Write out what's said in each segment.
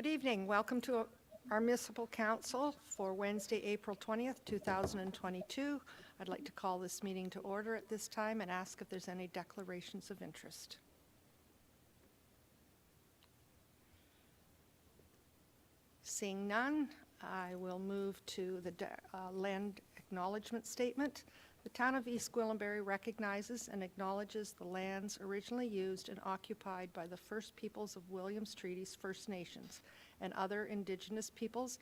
Good evening. Welcome to our Municipal Council for Wednesday, April 20th, 2022. I'd like to call this meeting to order at this time and ask if there's any declarations of interest. Seeing none, I will move to the land acknowledgement statement. The town of East Gwillimbury recognizes and acknowledges the lands originally used and occupied by the First Peoples of Williams Treaties First Nations and other Indigenous peoples,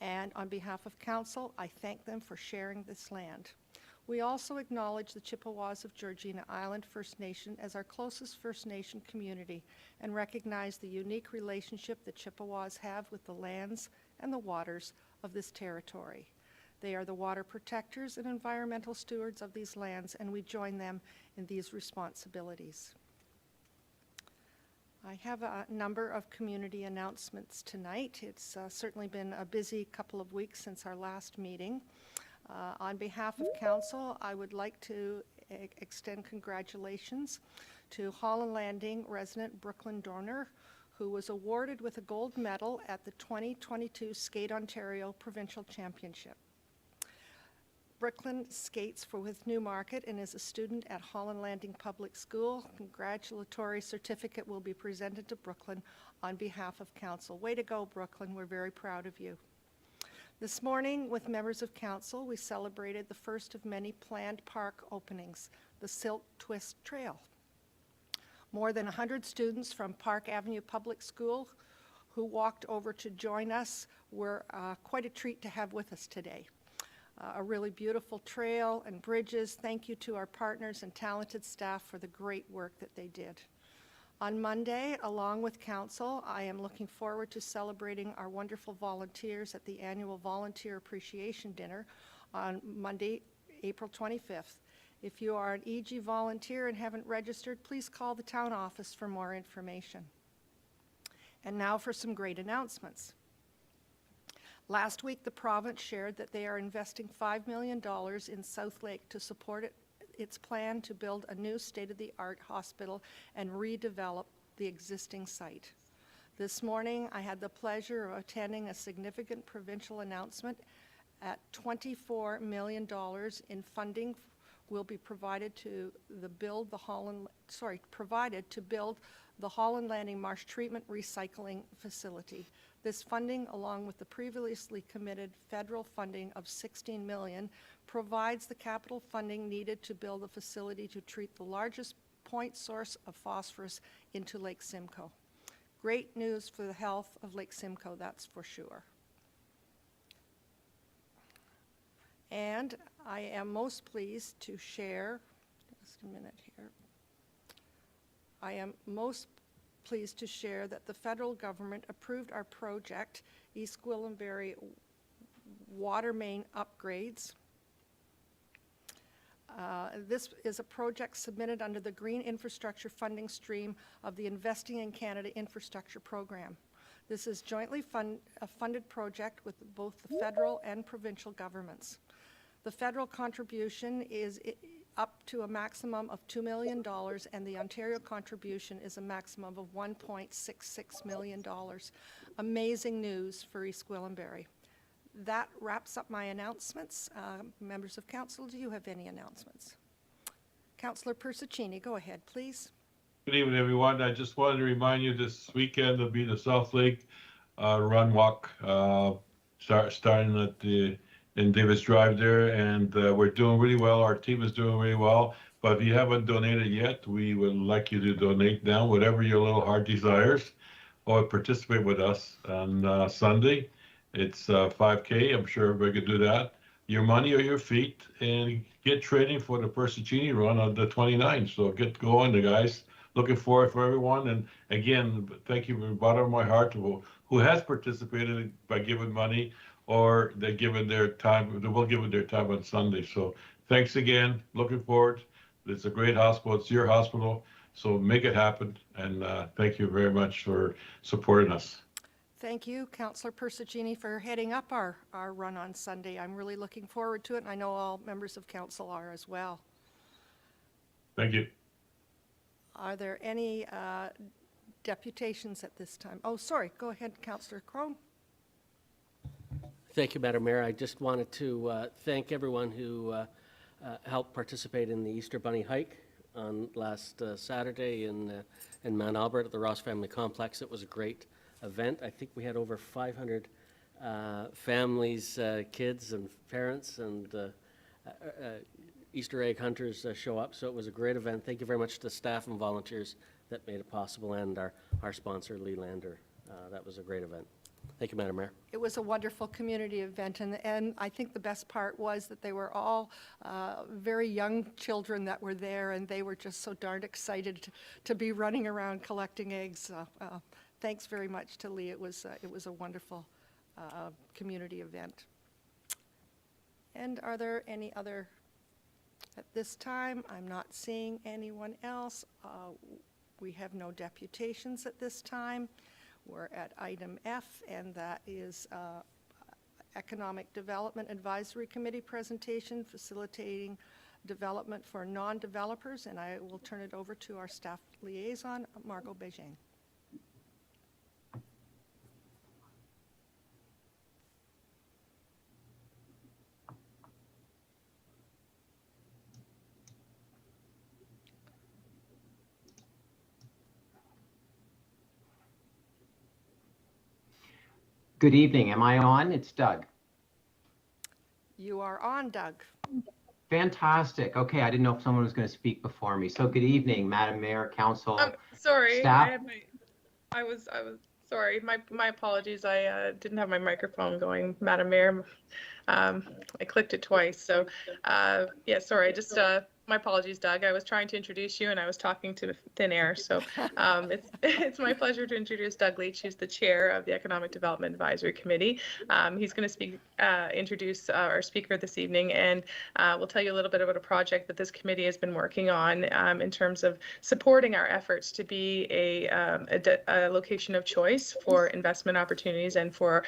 and on behalf of Council, I thank them for sharing this land. We also acknowledge the Chippewas of Georgina Island First Nation as our closest First Nation community and recognize the unique relationship the Chippewas have with the lands and the waters of this territory. They are the water protectors and environmental stewards of these lands, and we join them in these responsibilities. I have a number of community announcements tonight. It's certainly been a busy couple of weeks since our last meeting. On behalf of Council, I would like to extend congratulations to Holland Landing resident Brooklyn Dorner, who was awarded with a gold medal at the 2022 Skate Ontario Provincial Championship. Brooklyn skates with Newmarket and is a student at Holland Landing Public School. Congratulatory certificate will be presented to Brooklyn on behalf of Council. Way to go, Brooklyn. We're very proud of you. This morning, with members of Council, we celebrated the first of many planned park openings, the Silk Twist Trail. More than 100 students from Park Avenue Public School who walked over to join us were quite a treat to have with us today. A really beautiful trail and bridges. Thank you to our partners and talented staff for the great work that they did. On Monday, along with Council, I am looking forward to celebrating our wonderful volunteers at the annual Volunteer Appreciation Dinner on Monday, April 25th. If you are an EG volunteer and haven't registered, please call the town office for more information. And now for some great announcements. Last week, the province shared that they are investing $5 million in South Lake to support its plan to build a new state-of-the-art hospital and redevelop the existing site. This morning, I had the pleasure of attending a significant provincial announcement at $24 million in funding will be provided to build the Holland Landing Marsh Treatment Recycling Facility. This funding, along with the previously committed federal funding of $16 million, provides the capital funding needed to build a facility to treat the largest point source of phosphorus into Lake Simcoe. Great news for the health of Lake Simcoe, that's for sure. And I am most pleased to share, just a minute here, I am most pleased to share that the federal government approved our project, East Gwillimbury Water Main Upgrades. This is a project submitted under the Green Infrastructure Funding Stream of the Investing in Canada Infrastructure Program. This is jointly a funded project with both the federal and provincial governments. The federal contribution is up to a maximum of $2 million, and the Ontario contribution is a maximum of $1.66 million. Amazing news for East Gwillimbury. That wraps up my announcements. Members of Council, do you have any announcements? Councillor Persichini, go ahead, please. Good evening, everyone. I just wanted to remind you this weekend will be the South Lake Run Walk starting at in Davis Drive there, and we're doing really well. Our team is doing really well. But if you haven't donated yet, we would like you to donate now, whatever your little heart desires, or participate with us on Sunday. It's 5K. I'm sure everybody could do that. Your money or your feet, and get training for the Persichini run on the 29th. So get going, the guys. Looking forward for everyone. And again, thank you from the bottom of my heart to who has participated by giving money, or they're giving their time, they will give it their time on Sunday. So thanks again, looking forward. It's a great hospital, it's your hospital, so make it happen. And thank you very much for supporting us. Thank you, Councillor Persichini, for heading up our run on Sunday. I'm really looking forward to it, and I know all members of Council are as well. Thank you. Are there any deputations at this time. Oh, sorry, go ahead, Councillor Crone. Thank you, Madam Mayor. I just wanted to thank everyone who helped participate in the Easter Bunny hike on last Saturday in Mount Albert at the Ross Family Complex. It was a great event. I think we had over 500 families, kids and parents and Easter egg hunters show up, so it was a great event. Thank you very much to the staff and volunteers that made it possible, and our sponsor, Lee Lander. That was a great event. Thank you, Madam Mayor. It was a wonderful community event, and I think the best part was that they were all very young children that were there, and they were just so darn excited to be running around collecting eggs. Thanks very much to Lee. It was a wonderful community event. And are there any other? At this time, I'm not seeing anyone else. We have no deputations at this time. We're at item F, and that is Economic Development Advisory Committee presentation, facilitating development for non-developers, and I will turn it over to our staff liaison, Margot Beijing. Good evening. Am I on? It's Doug. You are on, Doug. Fantastic. Okay, I didn't know if someone was going to speak before me. So good evening, Madam Mayor, Council, sorry, staff. I was sorry. My apologies. I didn't have my microphone going, Madam Mayor. I clicked it twice. So yeah, sorry. Just my apologies, Doug. I was trying to introduce you and I was talking to thin air. So it's my pleasure to introduce Doug Leach, who's the chair of the Economic Development Advisory Committee. He's going to introduce our speaker this evening, and we'll tell you a little bit about a project that this committee has been working on in terms of supporting our efforts to be a location of choice for investment opportunities and for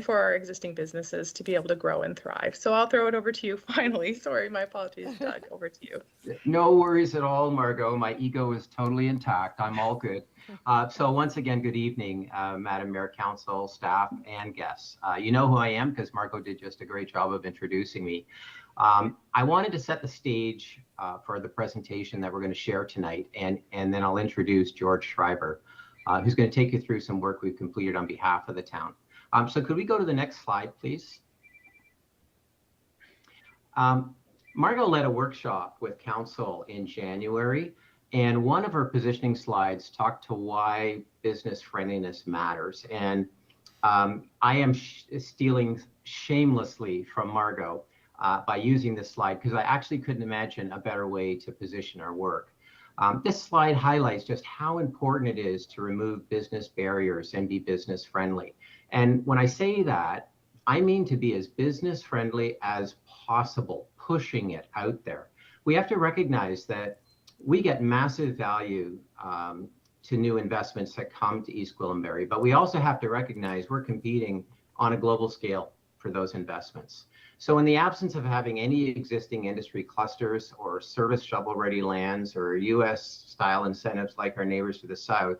our existing businesses to be able to grow and thrive. So I'll throw it over to you finally. Sorry, my apologies, Doug. Over to you. No worries at all, Margot. My ego is totally intact. I'm all good. So once again, good evening, Madam Mayor, Council, staff, and guests. You know who I am because Margot did just a great job of introducing me. I wanted to set the stage for the presentation that we're going to share tonight, and then I'll introduce George Schreiber, who's going to take you through some work we've completed on behalf of the town. So could we go to the next slide, please? Margot led a workshop with Council in January, and one of her positioning slides talked to why business friendliness matters. And I am stealing shamelessly from Margot by using this slide because I actually couldn't imagine a better way to position our work. This slide highlights just how important it is to remove business barriers and be business friendly. And when I say that, I mean to be as business friendly as possible, pushing it out there. We have to recognize that we get massive value to new investments that come to East Gwillimbury, but we also have to recognize we're competing on a global scale for those investments. So in the absence of having any existing industry clusters or service shovel-ready lands or US-style incentives like our neighbors to the south,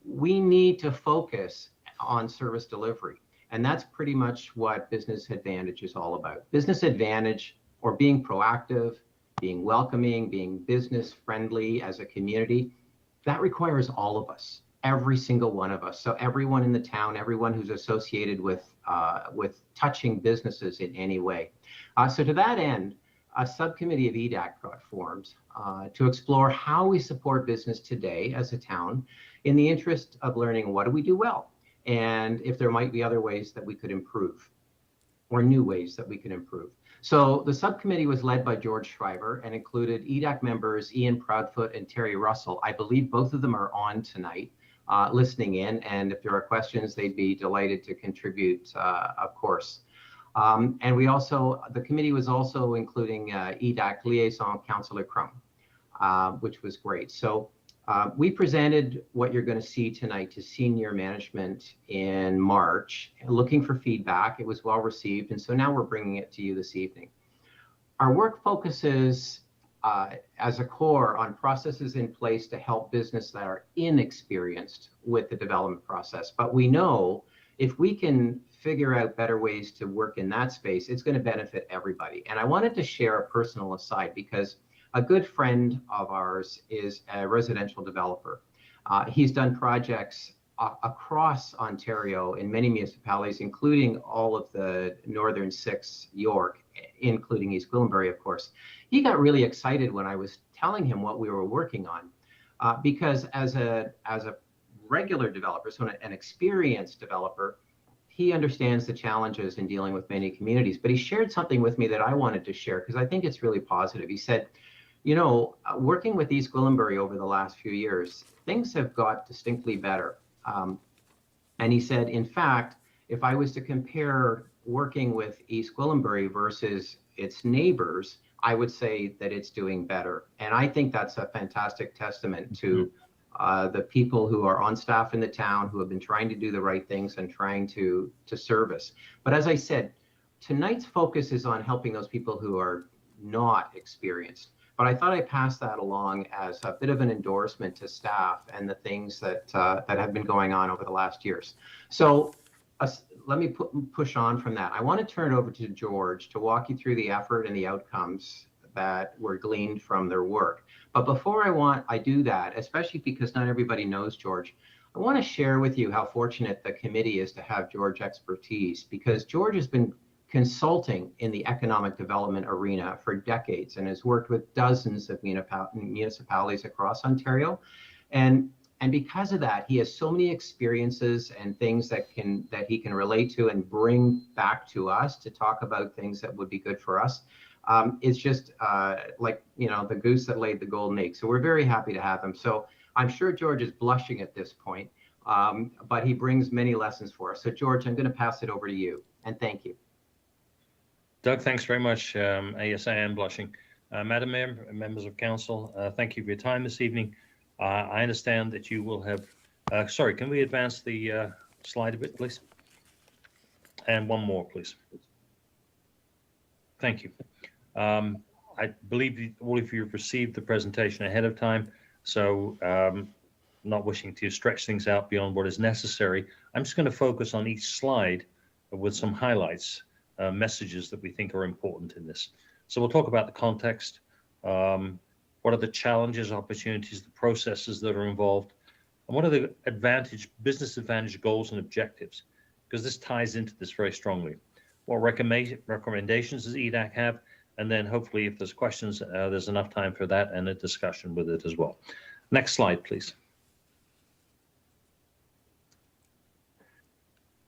we need to focus on service delivery. And that's pretty much what Business Advantage is all about. Business Advantage, or being proactive, being welcoming, being business friendly as a community, that requires all of us, every single one of us. So everyone in the town, everyone who's associated with touching businesses in any way. So to that end, a subcommittee of EDAC got formed to explore how we support business today as a town in the interest of learning what do we do well, and if there might be other ways that we could improve or new ways that we could improve. So the subcommittee was led by George Schreiber and included EDAC members Ian Proudfoot and Terry Russell. I believe both of them are on tonight listening in, and if there are questions, they'd be delighted to contribute, of course. And we also, the committee was also including EDAC liaison, Councillor Crone, which was great. So we presented what you're going to see tonight to senior management in March, looking for feedback. It was well received, and so now we're bringing it to you this evening. Our work focuses as a core on processes in place to help business that are inexperienced with the development process. But we know if we can figure out better ways to work in that space, it's going to benefit everybody. And I wanted to share a personal aside because a good friend of ours is a residential developer. He's done projects across Ontario in many municipalities, including all of the northern 6, York, including East Gwillimbury, of course. He got really excited when I was telling him what we were working on, because as a regular developer, so an experienced developer, he understands the challenges in dealing with many communities. But he shared something with me that I wanted to share because I think it's really positive. He said, you know, working with East Gwillimbury over the last few years, things have got distinctly better. And he said, in fact, if I was to compare working with East Gwillimbury versus its neighbors, I would say that it's doing better. And I think that's a fantastic testament to the people who are on staff in the town who have been trying to do the right things and trying to service. But as I said, tonight's focus is on helping those people who are not experienced. But I thought I'd pass that along as a bit of an endorsement to staff and the things that that have been going on over the last years. So let me push on from that. I want to turn it over to George to walk you through the effort and the outcomes that were gleaned from their work. But before I do that, especially because not everybody knows George, I want to share with you how fortunate the committee is to have George's expertise, because George has been consulting in the economic development arena for decades and has worked with dozens of municipalities across Ontario. And because of that, he has so many experiences and things that he can relate to and bring back to us to talk about things that would be good for us. It's just like, you know, the goose that laid the golden egg. So we're very happy to have him. So I'm sure George is blushing at this point, but he brings many lessons for us. So George, I'm going to pass it over to you, and thank you. Doug, thanks very much. Yes, I am blushing. Madam Mayor, members of council, thank you for your time this evening. I understand that you will have, sorry, can we advance the slide a bit, please? And one more, please. Thank you. I believe all of you have received the presentation ahead of time, so not wishing to stretch things out beyond what is necessary, I'm just going to focus on each slide with some highlights. Messages that we think are important in this. So we'll talk about the context, what are the challenges, opportunities, the processes that are involved, and what are the business advantage goals and objectives, because this ties into this very strongly. What recommendations does EDAC have? And then hopefully if there's questions, there's enough time for that and a discussion with it as well. Next slide, please.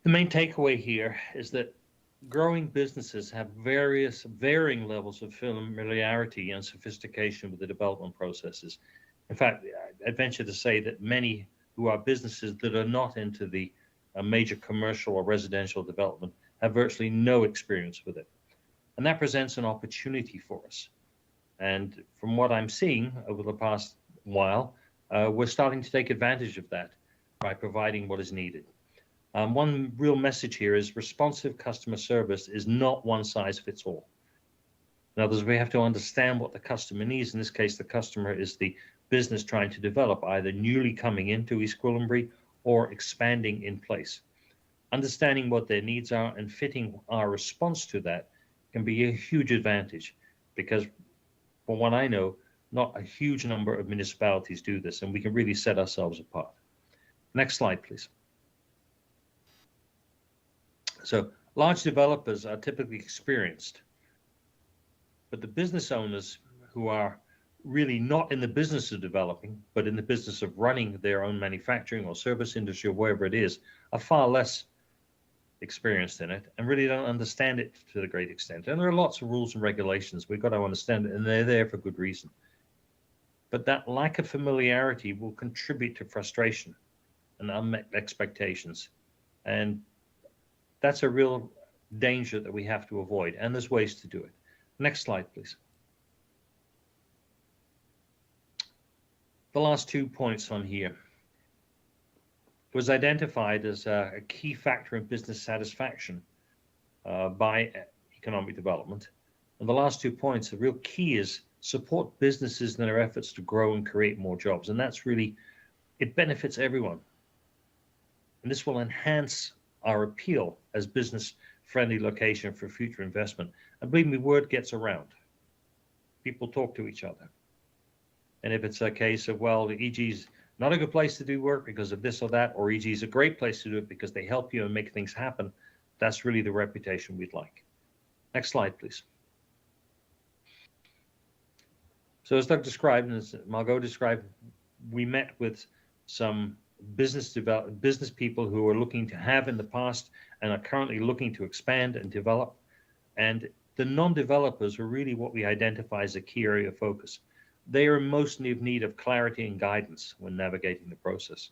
The main takeaway here is that growing businesses have varying levels of familiarity and sophistication with the development processes. In fact, I'd venture to say that many who are businesses that are not into the major commercial or residential development have virtually no experience with it. And that presents an opportunity for us. And from what I'm seeing over the past while, we're starting to take advantage of that by providing what is needed. One real message here is responsive customer service is not one size fits all. In other words, we have to understand what the customer needs. In this case, the customer is the business trying to develop, either newly coming into East Gwillimbury or expanding in place. Understanding what their needs are and fitting our response to that can be a huge advantage, because from what I know, not a huge number of municipalities do this, and we can really set ourselves apart. Next slide, please. So large developers are typically experienced, but the business owners who are really not in the business of developing, but in the business of running their own manufacturing or service industry or wherever it is, are far less experienced in it and really don't understand it to the great extent. And there are lots of rules and regulations. We've got to understand it, and they're there for good reason. But that lack of familiarity will contribute to frustration and unmet expectations. And that's a real danger that we have to avoid, and there's ways to do it. Next slide, please. The last 2 points on here was identified as a key factor in business satisfaction by economic development. And the last 2 points, the real key is support businesses in their efforts to grow and create more jobs. And that's really, it benefits everyone. And this will enhance our appeal as business-friendly location for future investment. And believe me, word gets around. People talk to each other. And if it's a case of, well, EG's not a good place to do work because of this or that, or EG's a great place to do it because they help you and make things happen, that's really the reputation we'd like. Next slide, please. So as Doug described, and as Margot described, we met with some business people who are looking to have in the past and are currently looking to expand and develop. And the non-developers are really what we identify as a key area of focus. They are mostly in need of clarity and guidance when navigating the process.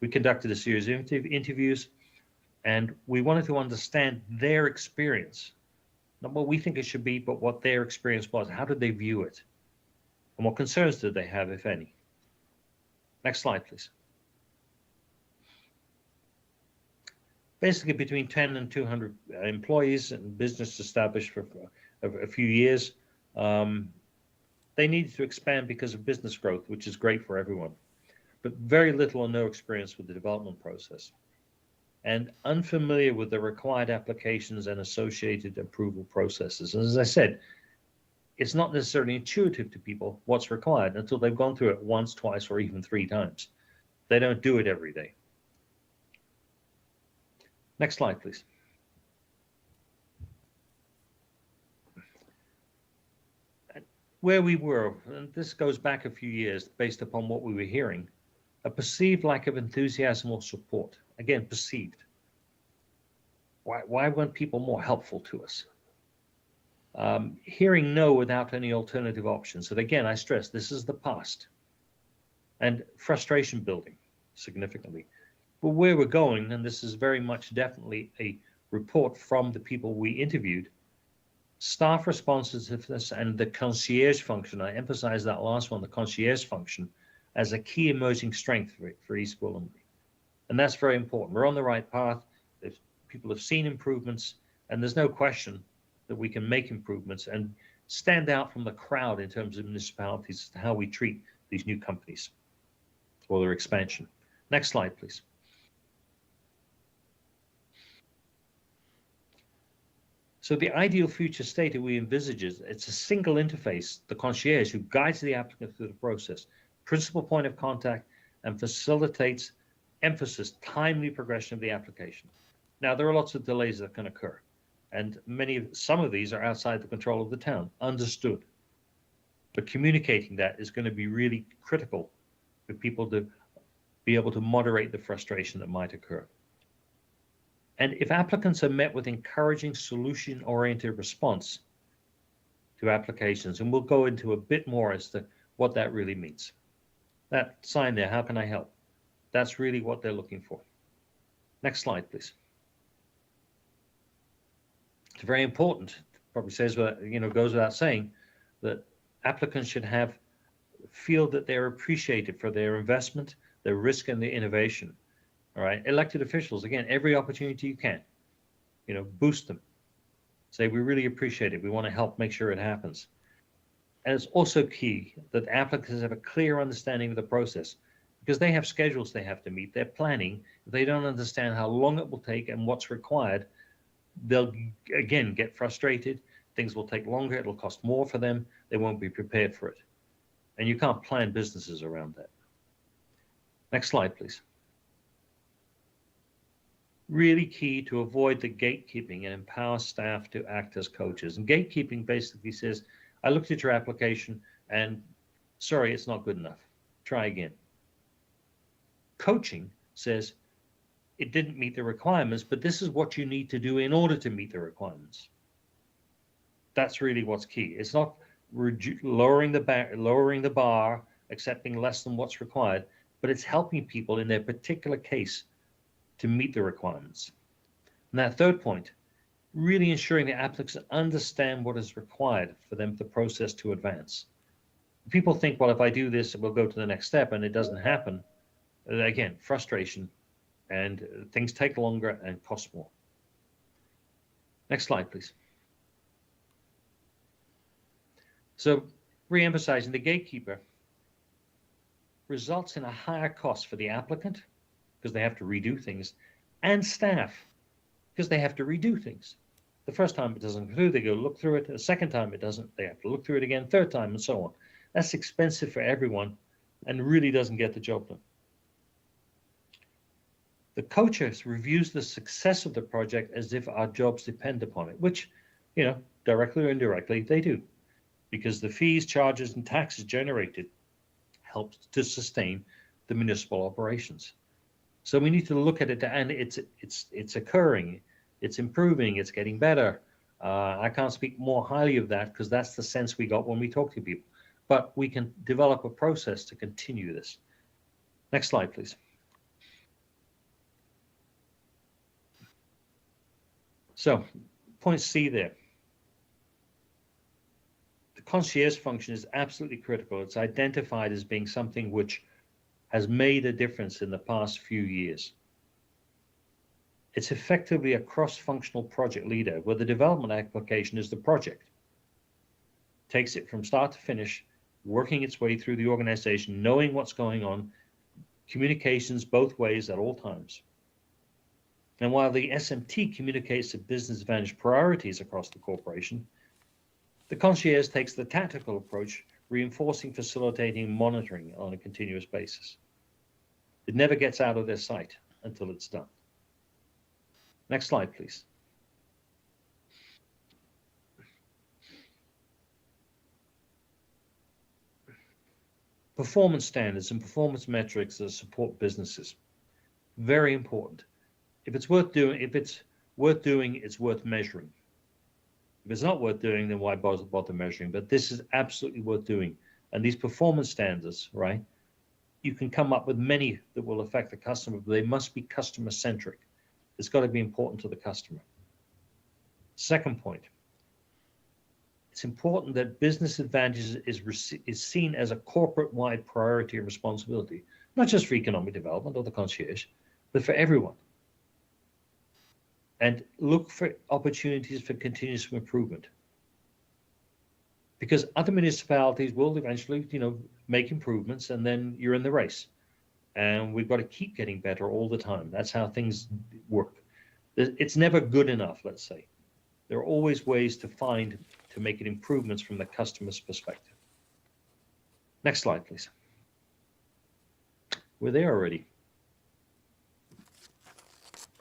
We conducted a series of interviews, and we wanted to understand their experience, not what we think it should be, but what their experience was. How did they view it? And what concerns did they have, if any? Next slide, please. Basically, between 10 and 200 employees and business established for a few years. They needed to expand because of business growth, which is great for everyone, but very little or no experience with the development process, and unfamiliar with the required applications and associated approval processes. And as I said, it's not necessarily intuitive to people what's required until they've gone through it once, twice, or even 3 times. They don't do it every day. Next slide, please. Where we were, and this goes back a few years based upon what we were hearing, a perceived lack of enthusiasm or support. Again, perceived. Why weren't people more helpful to us? Hearing no without any alternative options. And again, I stress, this is the past. And frustration building significantly. But where we're going, and this is very much definitely a report from the people we interviewed, staff responsiveness and the concierge function, I emphasize that last one, the concierge function, as a key emerging strength for East Gwillimbury. And that's very important. We're on the right path. People have seen improvements, and there's no question that we can make improvements and stand out from the crowd in terms of municipalities as to how we treat these new companies or their expansion. Next slide, please. So the ideal future state that we envisage is it's a single interface, the concierge, who guides the applicant through the process, principal point of contact, and facilitates timely progression of the application. Now, there are lots of delays that can occur, and some of these are outside the control of the town, understood. But communicating that is going to be really critical for people to be able to moderate the frustration that might occur. And if applicants are met with encouraging solution-oriented response to applications, and we'll go into a bit more as to what that really means. That sign there, how can I help? That's really what they're looking for. Next slide, please. It's very important, probably says, goes without saying, that applicants should feel that they're appreciated for their investment, their risk, and their innovation. All right, elected officials, again, every opportunity you can, boost them. Say, we really appreciate it. We want to help make sure it happens. And it's also key that applicants have a clear understanding of the process because they have schedules they have to meet. They're planning. If they don't understand how long it will take and what's required, they'll, again, get frustrated. Things will take longer. It'll cost more for them. They won't be prepared for it. And you can't plan businesses around that. Next slide, please. Really key to avoid the gatekeeping and empower staff to act as coaches. And gatekeeping basically says, I looked at your application and sorry, it's not good enough. Try again. Coaching says it didn't meet the requirements, but this is what you need to do in order to meet the requirements. That's really what's key. It's not lowering the bar, accepting less than what's required, but it's helping people in their particular case to meet the requirements. And that third point, really ensuring the applicants understand what is required for them the process to advance. People think, well, if I do this, we'll go to the next step, and it doesn't happen. Again, frustration, and things take longer and cost more. Next slide, please. So re-emphasizing the gatekeeper results in a higher cost for the applicant because they have to redo things, and staff because they have to redo things. The first time it doesn't include, they go look through it. The second time it doesn't, they have to look through it again, third time, and so on. That's expensive for everyone and really doesn't get the job done. The co-chair reviews the success of the project as if our jobs depend upon it, which, you know, directly or indirectly, they do, because the fees, charges, and taxes generated help to sustain the municipal operations. So we need to look at it, and it's occurring, it's improving, it's getting better. I can't speak more highly of that because that's the sense we got when we talk to people. But we can develop a process to continue this. Next slide, please. So, point C there. The concierge function is absolutely critical. It's identified as being something which has made a difference in the past few years. It's effectively a cross-functional project leader where the development application is the project. Takes it from start to finish, working its way through the organization, knowing what's going on, communications both ways at all times. And while the SMT communicates the business advantage priorities across the corporation, the concierge takes the tactical approach, reinforcing, facilitating, monitoring on a continuous basis. It never gets out of their sight until it's done. Next slide, please. Performance standards and performance metrics that support businesses. Very important. If it's worth doing, it's worth measuring. If it's not worth doing, then why bother measuring? But this is absolutely worth doing. And these performance standards, right? You can come up with many that will affect the customer, but they must be customer centric. It's got to be important to the customer. Second point, it's important that business advantages is seen as a corporate-wide priority and responsibility, not just for economic development or the concierge, but for everyone. And look for opportunities for continuous improvement. Because other municipalities will eventually, make improvements, and then you're in the race. And we've got to keep getting better all the time. That's how things work. It's never good enough, let's say. There are always ways to make it improvements from the customer's perspective. Next slide, please. We're there already.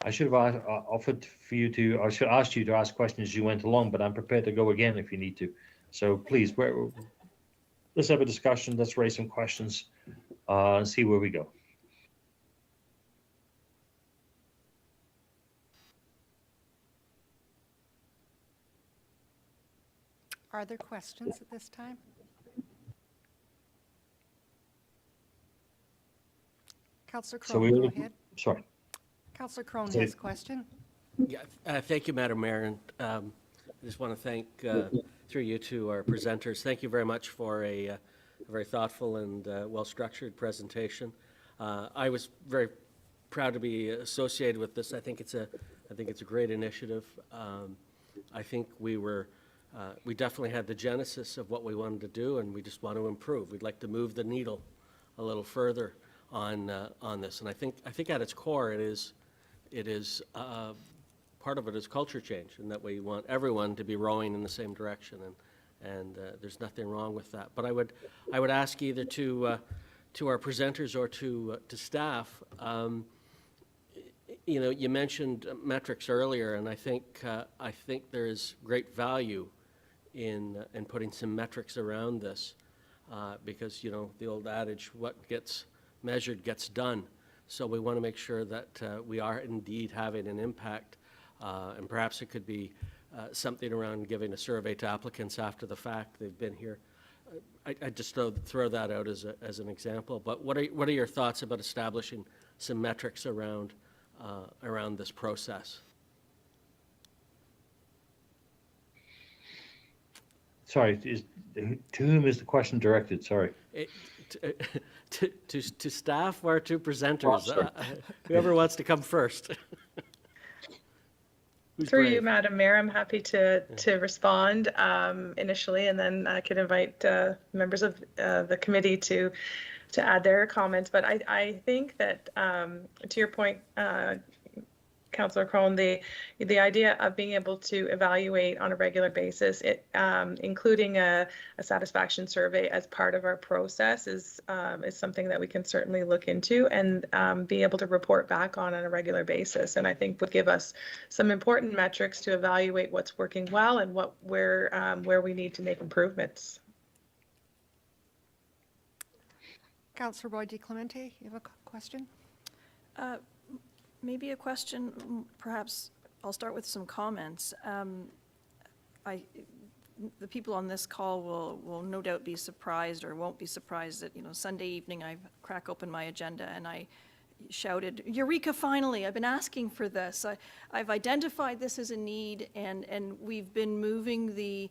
I should have offered for you to, I should have asked you to ask questions as you went along, but I'm prepared to go again if you need to. So please, let's have a discussion. Let's raise some questions and see where we go. Are there questions at this time? Councillor Crone, go ahead. Sorry. Councillor Crone has a question. Yeah, thank you, Madam Mayor, and I just want to thank, through you to our presenters, thank you very much for a very thoughtful and well-structured presentation. I was very proud to be associated with this. I think it's a great initiative. I think we definitely had the genesis of what we wanted to do, and we just want to improve. We'd like to move the needle a little further on this, and I think at its core it is part of it is culture change, and that we want everyone to be rowing in the same direction, and there's nothing wrong with that. But I would ask either to our presenters or to staff. You mentioned metrics earlier, and I think there is great value in putting some metrics around this, because the old adage, what gets measured gets done. So we want to make sure that we are indeed having an impact, and perhaps it could be something around giving a survey to applicants after the fact they've been here. I just throw that out as an example. But what are your thoughts about establishing some metrics around this process? Sorry, to whom is the question directed? Sorry. To staff or to presenters? Whoever wants to come first. Who's Through you, brave? Madam Mayor, I'm happy to respond initially, and then I could invite members of the committee to add their comments. But I think that to your point, Councillor Crone, the idea of being able to evaluate on a regular basis, including a satisfaction survey as part of our process is something that we can certainly look into and be able to report back on a regular basis. And I think would give us some important metrics to evaluate what's working well and where we need to make improvements. Councillor Boyd DeClemente, you have a question? Maybe a question, perhaps I'll start with some comments. The people on this call will no doubt be surprised or won't be surprised that, Sunday evening I crack open my agenda and I shouted, "Eureka, finally, I've been asking for this. I've identified this as a need and we've been moving the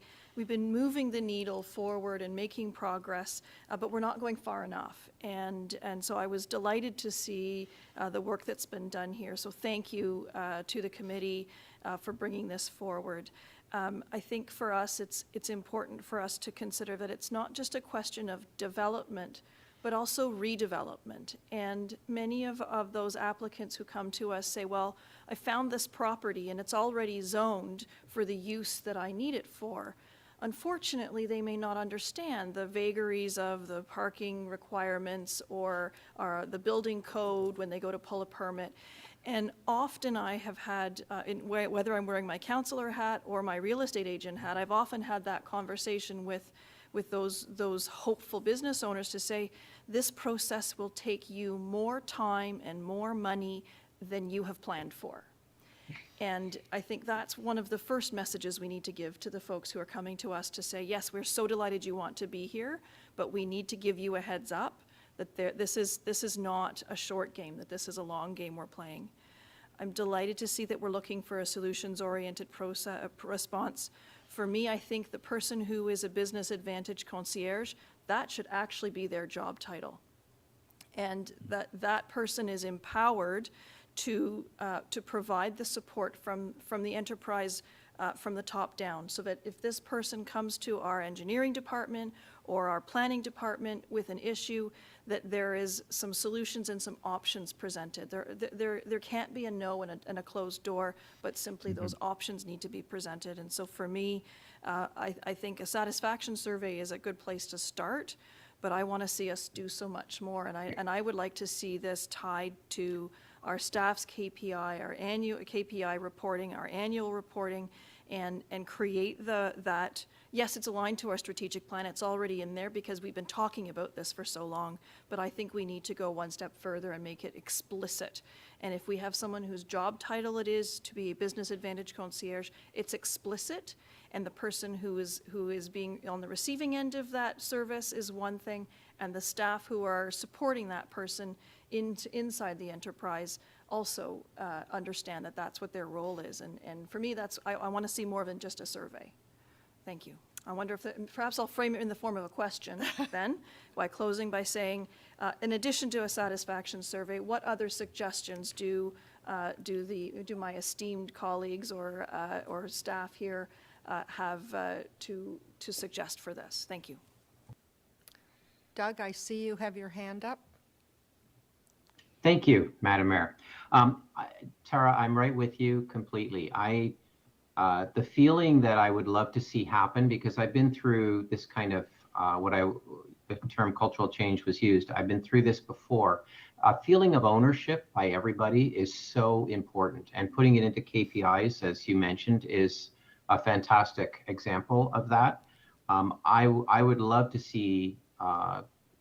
needle forward and making progress, but we're not going far enough." And so I was delighted to see the work that's been done here. So thank you to the committee for bringing this forward. I think for us, it's important for us to consider that it's not just a question of development, but also redevelopment. And many of those applicants who come to us say, well, I found this property and it's already zoned for the use that I need it for. Unfortunately, they may not understand the vagaries of the parking requirements or the building code when they go to pull a permit. And often I have had, whether I'm wearing my counselor hat or my real estate agent hat, I've often had that conversation with those hopeful business owners to say, this process will take you more time and more money than you have planned for. And I think that's one of the first messages we need to give to the folks who are coming to us to say, yes, we're so delighted you want to be here, but we need to give you a heads up that this is not a short game, that this is a long game we're playing. I'm delighted to see that we're looking for a solutions-oriented response. For me, I think the person who is a business advantage concierge, that should actually be their job title. And that person is empowered to provide the support from the enterprise from the top down, so that if this person comes to our engineering department or our planning department with an issue, that there is some solutions and some options presented. There can't be a no and a closed door, but simply those options need to be presented. And so for me, I think a satisfaction survey is a good place to start, but I want to see us do so much more. And I would like to see this tied to our staff's KPI, our annual KPI reporting, our annual reporting, and create that. Yes, it's aligned to our strategic plan. It's already in there because we've been talking about this for so long, but I think we need to go one step further and make it explicit. And if we have someone whose job title it is to be a business advantage concierge, it's explicit, and the person who is being on the receiving end of that service is one thing, and the staff who are supporting that person inside the enterprise also understand that that's what their role is. And for me, I want to see more than just a survey. Thank you. I wonder if perhaps I'll frame it in the form of a question then, by closing by saying, in addition to a satisfaction survey, what other suggestions do my esteemed colleagues or staff here have to suggest for this? Thank you. Doug, I see you have your hand up. Thank you, Madam Mayor. Tara, I'm right with you completely. The feeling that I would love to see happen, because I've been through this kind of the term cultural change was used. I've been through this before. A feeling of ownership by everybody is so important, and putting it into KPIs, as you mentioned, is a fantastic example of that. I would love to see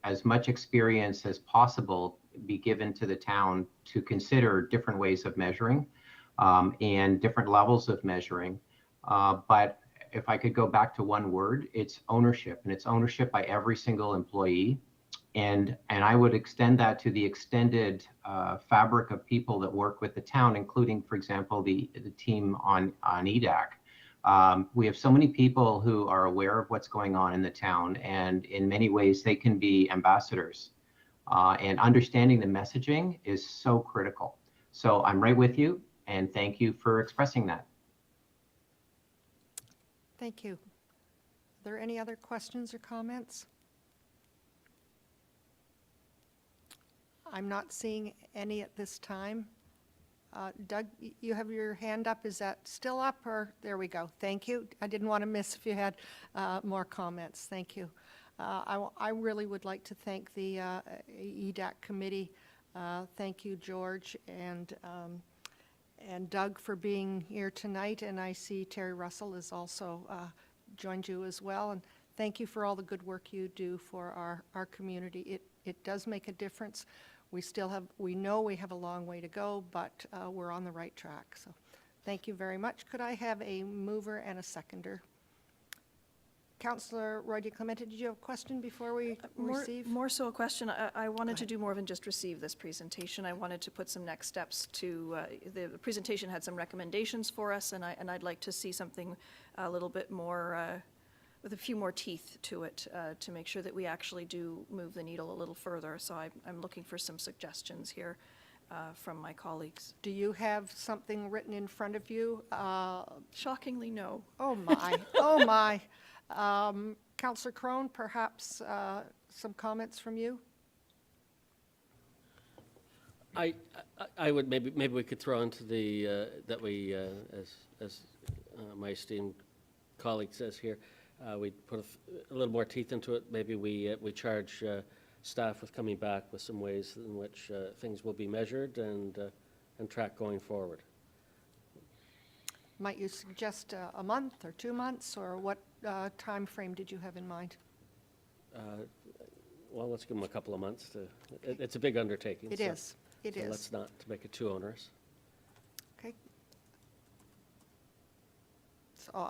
as much experience as possible be given to the town to consider different ways of measuring and different levels of measuring. But if I could go back to one word, it's ownership, and it's ownership by every single employee. And I would extend that to the extended fabric of people that work with the town, including, for example, the team on EDAC. We have so many people who are aware of what's going on in the town, and in many ways they can be ambassadors. And understanding the messaging is so critical. So I'm right with you, and thank you for expressing that. Thank you. Are there any other questions or comments? I'm not seeing any at this time. Doug, you have your hand up. Is that still up, or there we go? Thank you. I didn't want to miss if you had more comments. Thank you. I really would like to thank the EDAC committee. Thank you, George and Doug, for being here tonight. And I see Terry Russell has also joined you as well. And thank you for all the good work you do for our community. It does make a difference. We know we have a long way to go, but we're on the right track. So thank you very much. Could I have a mover and a seconder? Councillor Roy DeClemente, did you have a question before we receive? More so a question. I wanted to ahead. do more than just receive this presentation. I wanted to put some next steps to, the presentation had some recommendations for us, and I'd like to see something a little bit more, with a few more teeth to it, to make sure that we actually do move the needle a little further. So I'm looking for some suggestions here from my colleagues. Do you have something written in front of you? Shockingly, no. Oh, my. Oh, my. Councillor Crone, perhaps some comments from you? I would, maybe we could throw into the, that we, as my esteemed colleague says here, we put a little more teeth into it. Maybe we charge staff with coming back with some ways in which things will be measured and track going forward. Might you suggest a month or 2 months, or what time frame did you have in mind? Well, let's give them a couple of months to, it's a big undertaking. It is. It so is. let's not to make it too onerous. Okay. So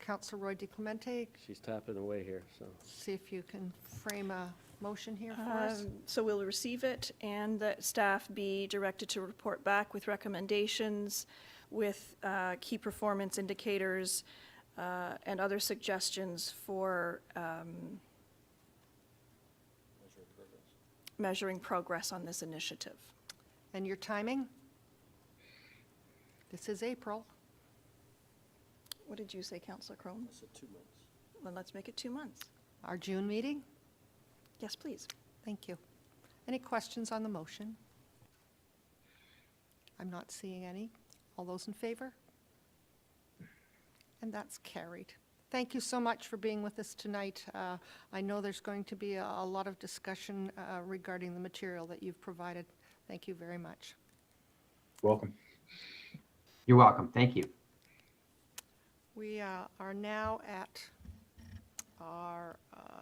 Councillor Roy DeClemente, She's tapping away here, so. see if you can frame a motion here for us. So we'll receive it, and that staff be directed to report back with recommendations, with key performance indicators, and other suggestions for measuring progress on this initiative. And your timing? This is April. What did you say, Councillor Crone? I said 2 months. Well, let's make it 2 months. Our June meeting? Yes, please. Thank you. Any questions on the motion? I'm not seeing any. All those in favor? And that's carried. Thank you so much for being with us tonight. I know there's going to be a lot of discussion regarding the material that you've provided. Thank you very much. Welcome. You're welcome. Thank you. We are now at our,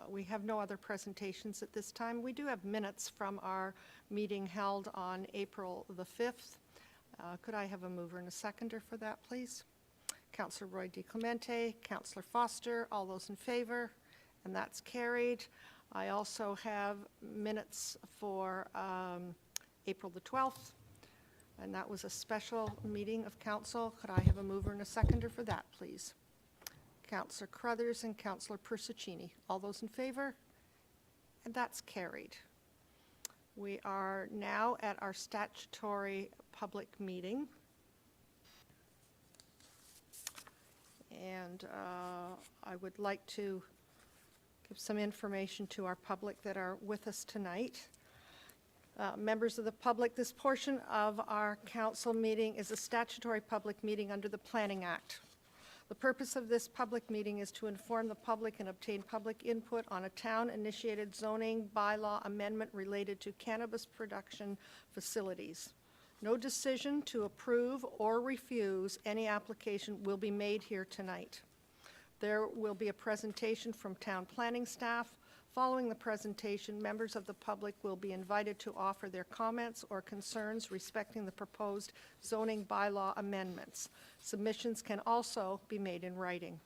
we have no other presentations at this time. We do have minutes from our meeting held on April the 5th. Could I have a mover and a seconder for that, please? Councillor Roy DeClemente, Councillor Foster, all those in favor, and that's carried. I also have minutes for April the 12th, and that was a special meeting of council. Could I have a mover and a seconder for that, please? Councillor Crothers and Councillor Persicini, all those in favor, and that's carried. We are now at our statutory public meeting. And I would like to give some information to our public that are with us tonight. Members of the public, this portion of our council meeting is a statutory public meeting under the Planning Act. The purpose of this public meeting is to inform the public and obtain public input on a town-initiated zoning bylaw amendment related to cannabis production facilities. No decision to approve or refuse any application will be made here tonight. There will be a presentation from town planning staff. Following the presentation, members of the public will be invited to offer their comments or concerns respecting the proposed zoning bylaw amendments. Submissions can also be made in writing.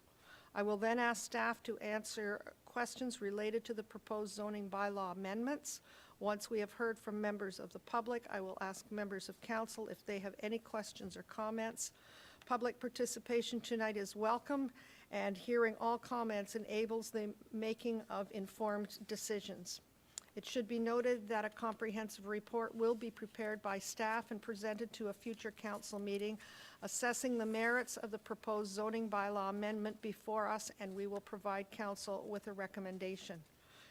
I will then ask staff to answer questions related to the proposed zoning bylaw amendments. Once we have heard from members of the public, I will ask members of council if they have any questions or comments. Public participation tonight is welcome, and hearing all comments enables the making of informed decisions. It should be noted that a comprehensive report will be prepared by staff and presented to a future council meeting assessing the merits of the proposed zoning bylaw amendment before us, and we will provide council with a recommendation.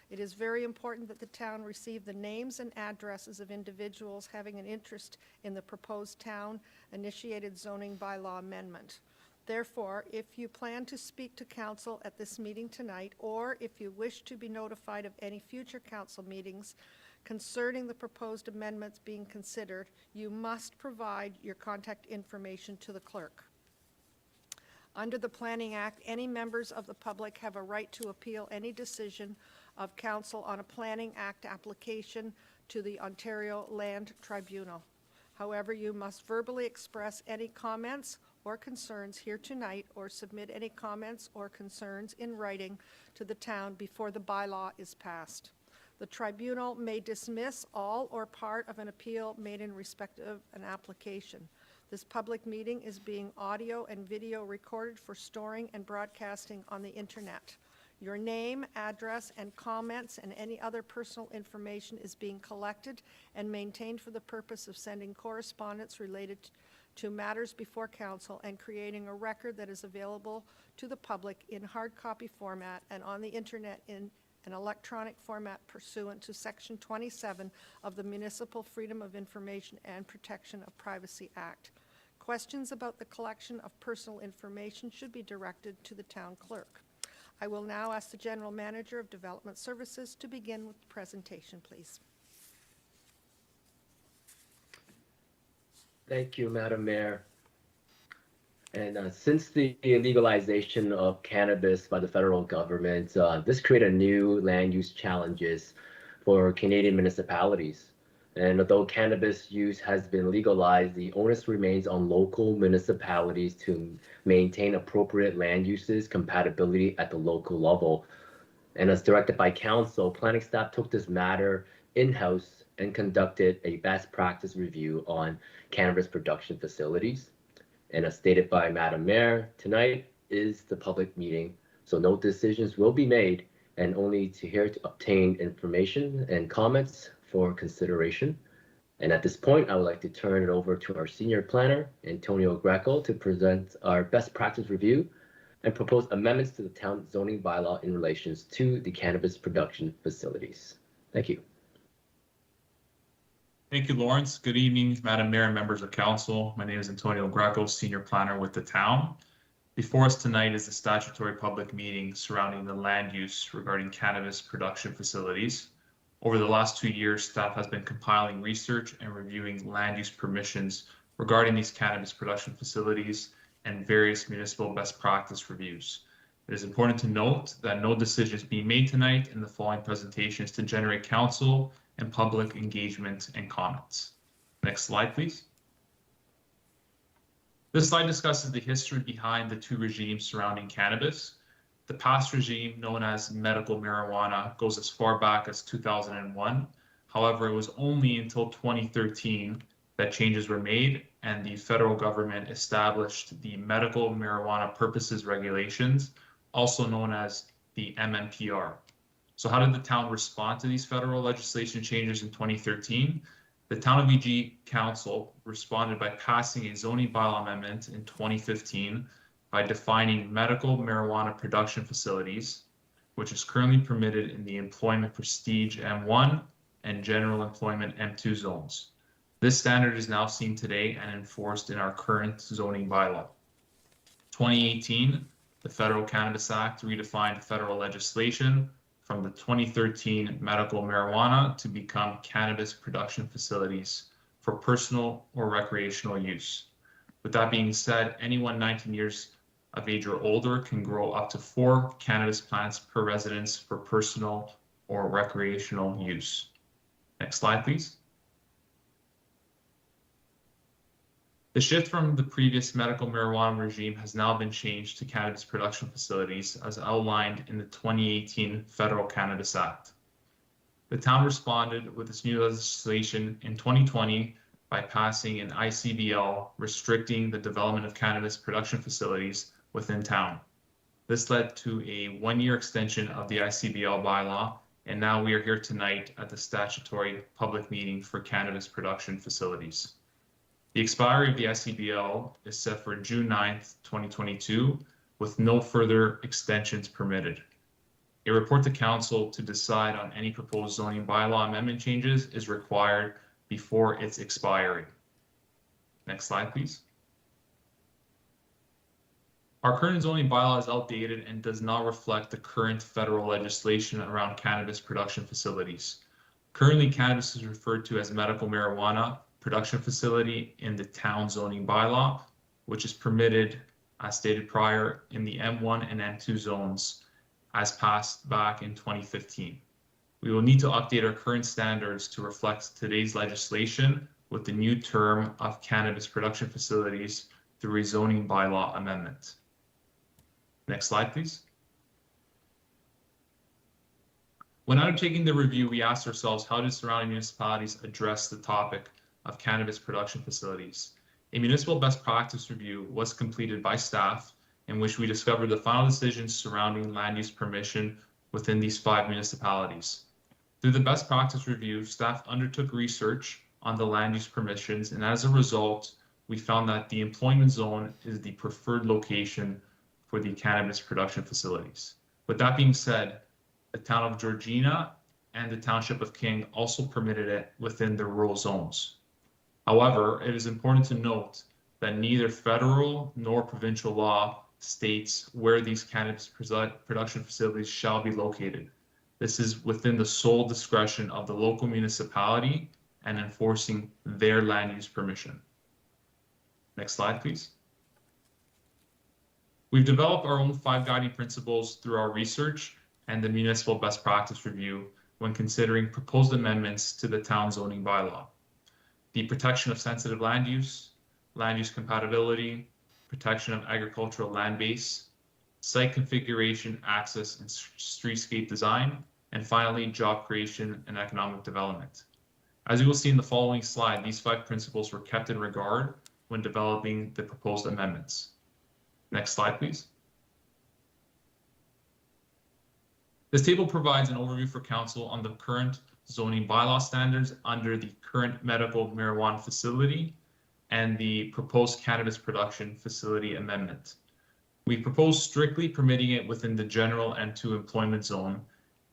It is very important that the town receive the names and addresses of individuals having an interest in the proposed town-initiated zoning bylaw amendment. Therefore, if you plan to speak to council at this meeting tonight, or if you wish to be notified of any future council meetings concerning the proposed amendments being considered, you must provide your contact information to the clerk. Under the Planning Act, any members of the public have a right to appeal any decision of council on a Planning Act application to the Ontario Land Tribunal. However, you must verbally express any comments or concerns here tonight, or submit any comments or concerns in writing to the town before the bylaw is passed. The tribunal may dismiss all or part of an appeal made in respect of an application. This public meeting is being audio and video recorded for storing and broadcasting on the internet. Your name, address, and comments and any other personal information is being collected and maintained for the purpose of sending correspondence related to matters before council and creating a record that is available to the public in hard copy format and on the internet in an electronic format pursuant to Section 27 of the Municipal Freedom of Information and Protection of Privacy Act. Questions about the collection of personal information should be directed to the town clerk. I will now ask the General Manager of Development Services to begin with the presentation, please. Thank you, Madam Mayor. And since the legalization of cannabis by the federal government, this created new land use challenges for Canadian municipalities. And although cannabis use has been legalized, the onus remains on local municipalities to maintain appropriate land uses compatibility at the local level. And as directed by council, planning staff took this matter in-house and conducted a best practice review on cannabis production facilities. And as stated by Madam Mayor, tonight is the public meeting, so no decisions will be made and only to obtain information and comments for consideration. And at this point, I would like to turn it over to our senior planner, Antonio Greco, to present our best practice review and propose amendments to the town zoning bylaw in relations to the cannabis production facilities. Thank you. Thank you, Lawrence. Good evening, Madam Mayor and members of council. My name is Antonio Greco, Senior Planner with the town. Before us tonight is the statutory public meeting surrounding the land use regarding cannabis production facilities. Over the last 2 years, staff has been compiling research and reviewing land use permissions regarding these cannabis production facilities and various municipal best practice reviews. It is important to note that no decisions being made tonight in the following presentations to generate council and public engagement and comments. Next slide, please. This slide discusses the history behind the two regimes surrounding cannabis. The past regime, known as medical marijuana, goes as far back as 2001. However, it was only until 2013 that changes were made and the federal government established the Medical Marijuana Purposes Regulations, also known as the MMPR. So how did the town respond to these federal legislation changes in 2013? The Town of EG Council responded by passing a zoning bylaw amendment in 2015 by defining medical marijuana production facilities, which is currently permitted in the Employment Prestige M1 and General Employment M2 zones. This standard is now seen today and enforced in our current zoning bylaw. 2018, the Federal Cannabis Act redefined federal legislation from the 2013 medical marijuana to become cannabis production facilities for personal or recreational use. With that being said, anyone 19 years of age or older can grow up to 4 cannabis plants per residence for personal or recreational use. Next slide, please. The shift from the previous medical marijuana regime has now been changed to cannabis production facilities as outlined in the 2018 Federal Cannabis Act. The town responded with this new legislation in 2020 by passing an ICBL restricting the development of cannabis production facilities within town. This led to a 1-year extension of the ICBL bylaw and now we are here tonight at the statutory public meeting for cannabis production facilities. The expiry of the SCBL is set for June 9th, 2022, with no further extensions permitted. A report to council to decide on any proposed zoning bylaw amendment changes is required before its expiry. Next slide, please. Our current zoning bylaw is outdated and does not reflect the current federal legislation around cannabis production facilities. Currently, cannabis is referred to as medical marijuana production facility in the town zoning bylaw, which is permitted, as stated prior, in the M1 and M2 zones, as passed back in 2015. We will need to update our current standards to reflect today's legislation with the new term of cannabis production facilities through a zoning bylaw amendment. Next slide, please. When undertaking the review, we asked ourselves, how do surrounding municipalities address the topic of cannabis production facilities? A municipal best practice review was completed by staff in which we discovered the final decisions surrounding land use permission within these 5 municipalities. Through the best practice review, staff undertook research on the land use permissions, and as a result, we found that the employment zone is the preferred location for the cannabis production facilities. With that being said, the town of Georgina and the township of King also permitted it within the rural zones. However, it is important to note that neither federal nor provincial law states where these cannabis production facilities shall be located. This is within the sole discretion of the local municipality and enforcing their land use permission. Next slide, please. We've developed our own 5 guiding principles through our research and the municipal best practice review when considering proposed amendments to the town zoning bylaw. The protection of sensitive land use compatibility, protection of agricultural land base, site configuration, access, and streetscape design, and finally, job creation and economic development. As you will see in the following slide, these 5 principles were kept in regard when developing the proposed amendments. Next slide, please. This table provides an overview for council on the current zoning bylaw standards under the current medical marijuana facility and the proposed cannabis production facility amendment. We propose strictly permitting it within the general M2 employment zone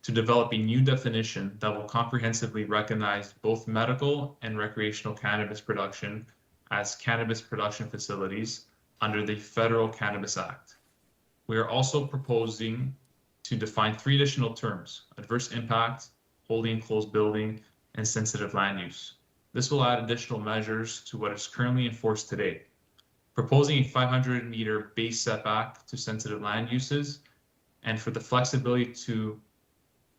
to develop a new definition that will comprehensively recognize both medical and recreational cannabis production as cannabis production facilities under the Federal Cannabis Act. We are also proposing to define 3 additional terms: adverse impact, wholly enclosed building, and sensitive land use. This will add additional measures to what is currently enforced today. Proposing a 500-meter base setback to sensitive land uses, and for the flexibility to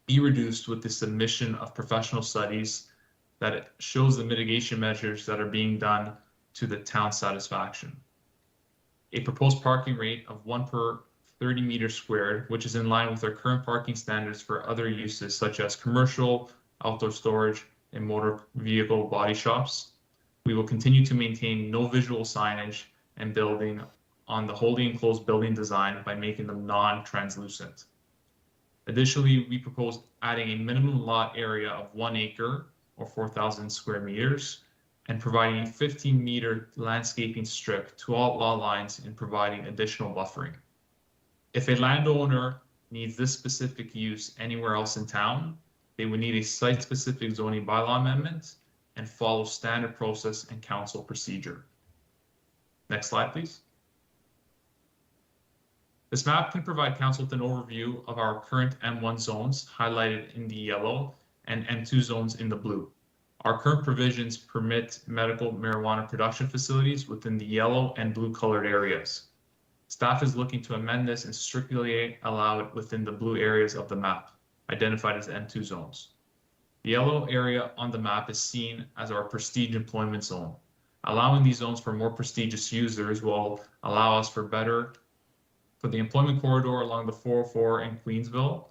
be reduced with the submission of professional studies that it shows the mitigation measures that are being done to the town's satisfaction. A proposed parking rate of 1 per 30 meters squared, which is in line with our current parking standards for other uses such as commercial, outdoor storage, and motor vehicle body shops. We will continue to maintain no visual signage and building on the wholly enclosed building design by making them non-translucent. Additionally, we propose adding a minimum lot area of 1 acre or 4,000 square meters and providing a 15-meter landscaping strip to all lot lines and providing additional buffering. If a landowner needs this specific use anywhere else in town, they would need a site-specific zoning bylaw amendment and follow standard process and council procedure. Next slide, please. This map can provide council with an overview of our current M1 zones highlighted in the yellow and M2 zones in the blue. Our current provisions permit medical marijuana production facilities within the yellow and blue colored areas. Staff is looking to amend this and strictly allow it within the blue areas of the map, identified as M2 zones. The yellow area on the map is seen as our prestige employment zone. Allowing these zones for more prestigious users will allow us for the employment corridor along the 404 in Queensville.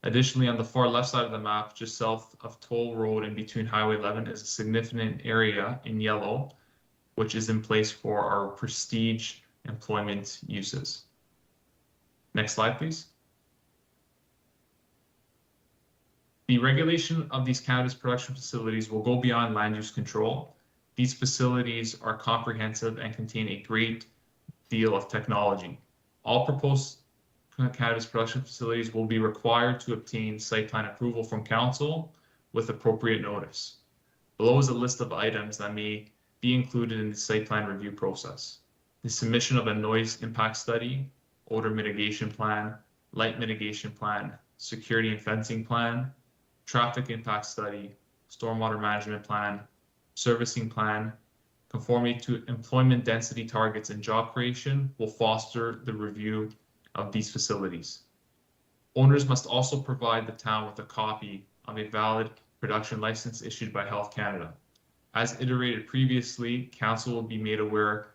Additionally, on the far left side of the map, just south of Toll Road and between Highway 11 is a significant area in yellow, which is in place for our prestige employment uses. Next slide, please. The regulation of these cannabis production facilities will go beyond land use control. These facilities are comprehensive and contain a great deal of technology. All proposed cannabis production facilities will be required to obtain site plan approval from council with appropriate notice. Below is a list of items that may be included in the site plan review process. The submission of a noise impact study, odor mitigation plan, light mitigation plan, security and fencing plan, traffic impact study, stormwater management plan, servicing plan, conformity to employment density targets and job creation will foster the review of these facilities. Owners must also provide the town with a copy of a valid production license issued by Health Canada. As iterated previously, council will be made aware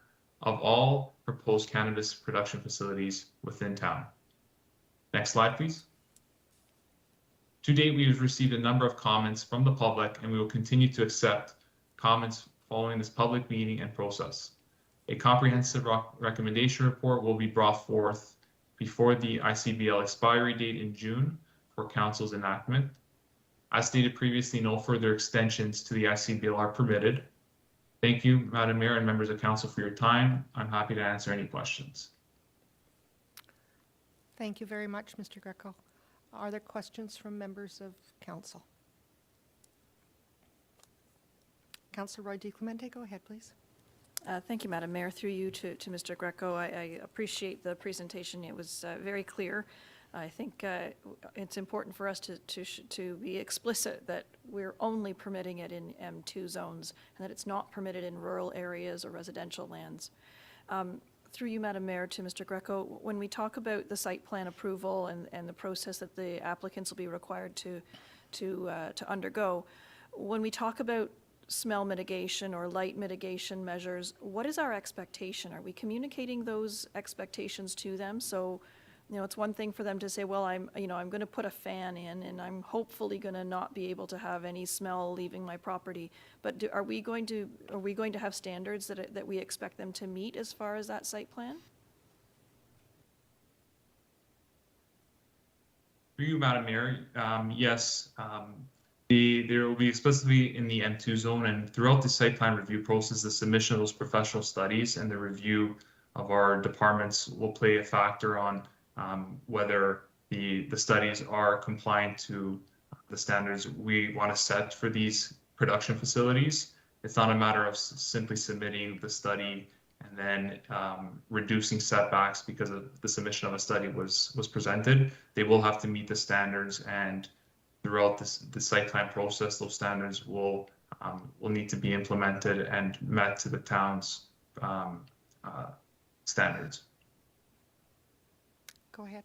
of all proposed cannabis production facilities within town. Next slide, please. To date, we have received a number of comments from the public, and we will continue to accept comments following this public meeting and process. A comprehensive recommendation report will be brought forth before the ICBL expiry date in June for council's enactment. As stated previously, no further extensions to the ICBL are permitted. Thank you, Madam Mayor and members of council, for your time. I'm happy to answer any questions. Thank you very much, Mr. Greco. Are there questions from members of council? Councillor Roy DeClemente, go ahead, please. Thank you, Madam Mayor. Through you to Mr. Greco, I appreciate the presentation. It was very clear. I think it's important for us to be explicit that we're only permitting it in M2 zones and that it's not permitted in rural areas or residential lands. Through you, Madam Mayor, to Mr. Greco, when we talk about the site plan approval and the process that the applicants will be required to undergo, when we talk about smell mitigation or light mitigation measures, what is our expectation? Are we communicating those expectations to them? So, you know, it's one thing for them to say, well, I'm going to put a fan in and I'm hopefully going to not be able to have any smell leaving my property. But are we going to have standards that we expect them to meet as far as that site plan? For you, Madam Mayor, yes. There will be explicitly in the M2 zone, and throughout the site plan review process, the submission of those professional studies and the review of our departments will play a factor on whether the studies are compliant to the standards we want to set for these production facilities. It's not a matter of simply submitting the study and then reducing setbacks because of the submission of a study was presented. They will have to meet the standards, and throughout the site plan process, those standards will need to be implemented and met to the town's standards. Go ahead.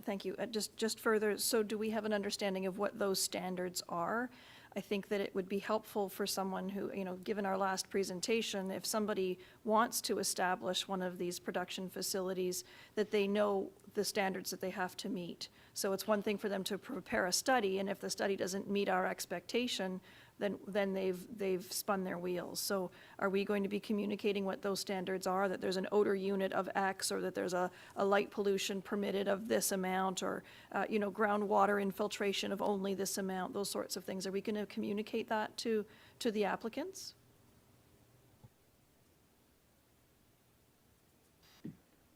Thank you. Just further, so do we have an understanding of what those standards are? I think that it would be helpful for someone who, you know, given our last presentation, if somebody wants to establish one of these production facilities, that they know the standards that they have to meet. So it's one thing for them to prepare a study, and if the study doesn't meet our expectation, then they've spun their wheels. So are we going to be communicating what those standards are, that there's an odor unit of X, or that there's a light pollution permitted of this amount, or groundwater infiltration of only this amount, those sorts of things? Are we going to communicate that to the applicants?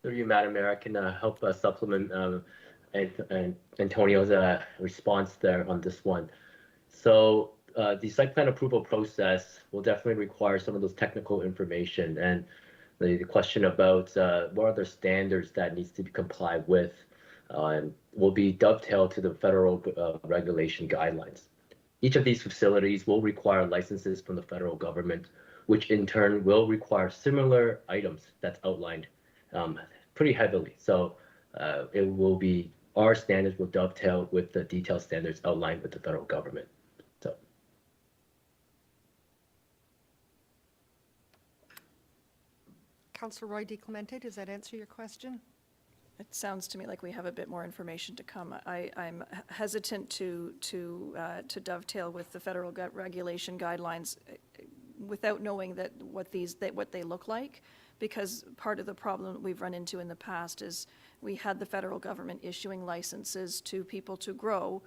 Through you, Madam Mayor, I can help supplement Antonio's response there on this one. So the site plan approval process will definitely require some of those technical information, and the question about what are the standards that needs to be complied with will be dovetailed to the federal regulation guidelines. Each of these facilities will require licenses from the federal government, which in turn will require similar items that's outlined pretty heavily. So our standards will dovetail with the detailed standards outlined with the federal government. So. Councillor Roy DeClemente, does that answer your question? It sounds to me like we have a bit more information to come. I'm hesitant to dovetail with the federal regulation guidelines without knowing what they look like, because part of the problem we've run into in the past is we had the federal government issuing licenses to people to grow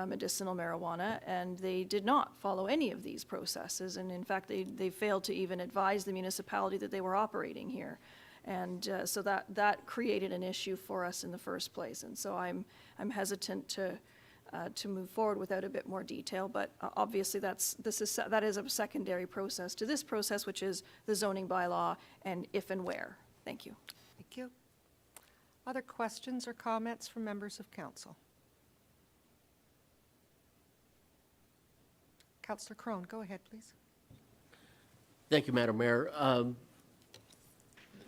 medicinal marijuana, and they did not follow any of these processes. And in fact, they failed to even advise the municipality that they were operating here. And so that created an issue for us in the first place. And so I'm hesitant to move forward without a bit more detail, but obviously that is a secondary process to this process, which is the zoning bylaw and if and where. Thank you. Thank you. Other questions or comments from members of council? Councillor Crone, go ahead, please. Thank you, Madam Mayor.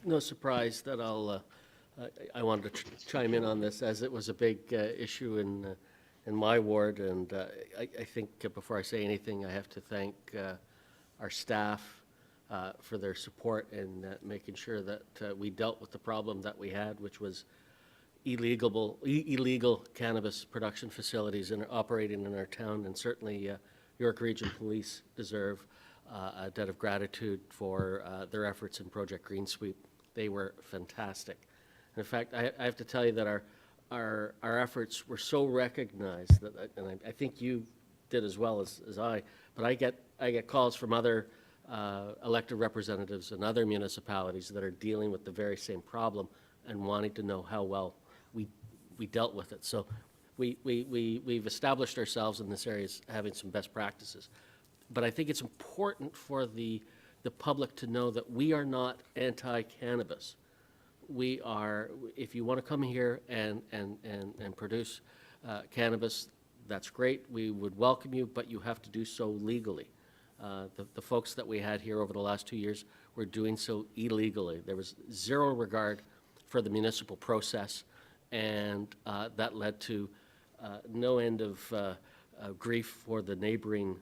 No surprise that I wanted to chime in on this, as it was a big issue in my ward, and I think before I say anything, I have to thank our staff for their support in making sure that we dealt with the problem that we had, which was illegal cannabis production facilities operating in our town, and certainly York Region Police deserve a debt of gratitude for their efforts in Project Green Sweep. They were fantastic. And in fact, I have to tell you that our efforts were so recognized that, and I think you did as well as I, but I get calls from other elected representatives in other municipalities that are dealing with the very same problem and wanting to know how well we dealt with it. So we've established ourselves in this area as having some best practices. But I think it's important for the public to know that we are not anti-cannabis. We are, if you want to come here and produce cannabis, that's great. We would welcome you, but you have to do so legally. The folks that we had here over the last 2 years were doing so illegally. There was zero regard for the municipal process, and that led to no end of grief for the neighboring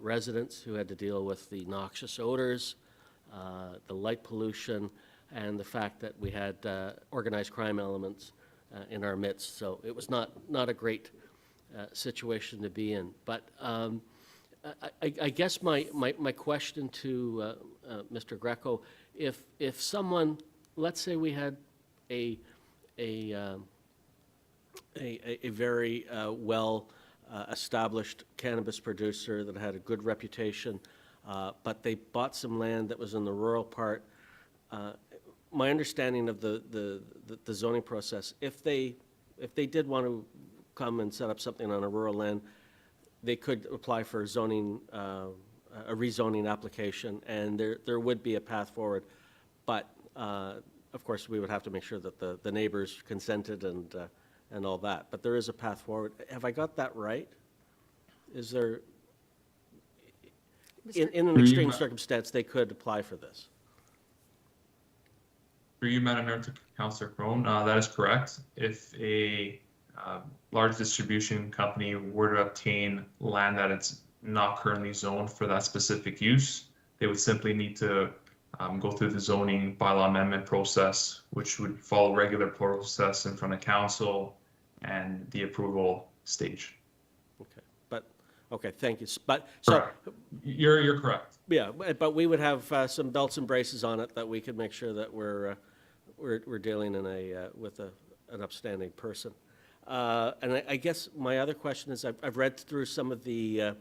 residents who had to deal with the noxious odors, the light pollution, and the fact that we had organized crime elements in our midst. So it was not a great situation to be in. But I guess my question to Mr. Greco, if someone, let's say we had a very well established cannabis producer that had a good reputation, but they bought some land that was in the rural part. My understanding of the zoning process, if they did want to come and set up something on a rural land, they could apply for a rezoning application, and there would be a path forward. But of course, we would have to make sure that the neighbors consented and all that. But there is a path forward. Have I got that right? Is there, in an extreme circumstance, they could apply for this? For you, Madam Mayor, to Councillor Crone, that is correct. If a large distribution company were to obtain land that it's not currently zoned for that specific use, they would simply need to go through the zoning bylaw amendment process, which would follow regular process in front of council and the approval stage. Okay, thank you. But so correct. You're correct. Yeah, but we would have some belts and braces on it that we could make sure that we're dealing with an upstanding person. And I guess my other question is, I've read through some of the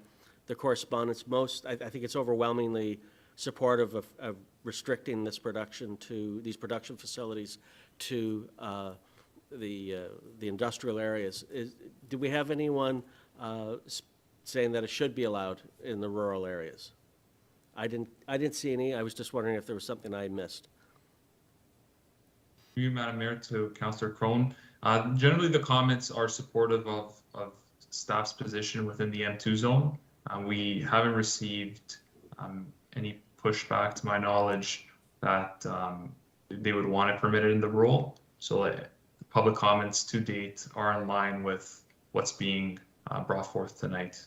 correspondence. I think it's overwhelmingly supportive of restricting this production to these production facilities to the industrial areas. Do we have anyone saying that it should be allowed in the rural areas? I didn't see any. I was just wondering if there was something I missed. You, Madam Mayor, to Councillor Crone. Generally, the comments are supportive of staff's position within the M2 zone. We haven't received any pushback, to my knowledge, that they would want it permitted in the rural. So public comments to date are in line with what's being brought forth tonight.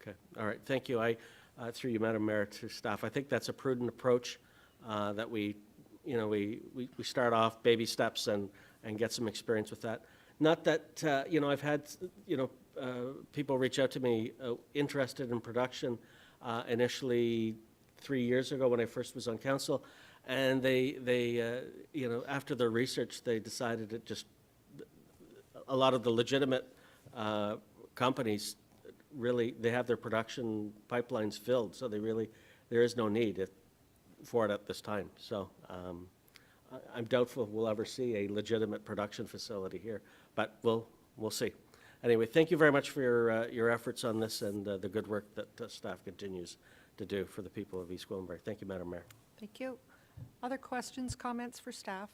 Okay, all right, thank you. Through you, Madam Mayor, to staff, I think that's a prudent approach that we start off baby steps and get some experience with that. Not that, I've had, people reach out to me interested in production initially 3 years ago when I first was on council, and they after their research, they decided that just a lot of the legitimate companies really, they have their production pipelines filled, so there is no need for it at this time. So I'm doubtful we'll ever see a legitimate production facility here, but we'll see. Anyway, thank you very much for your efforts on this and the good work that staff continues to do for the people of East Gwillimbury. Thank you, Madam Mayor. Thank you. Other questions, comments for staff?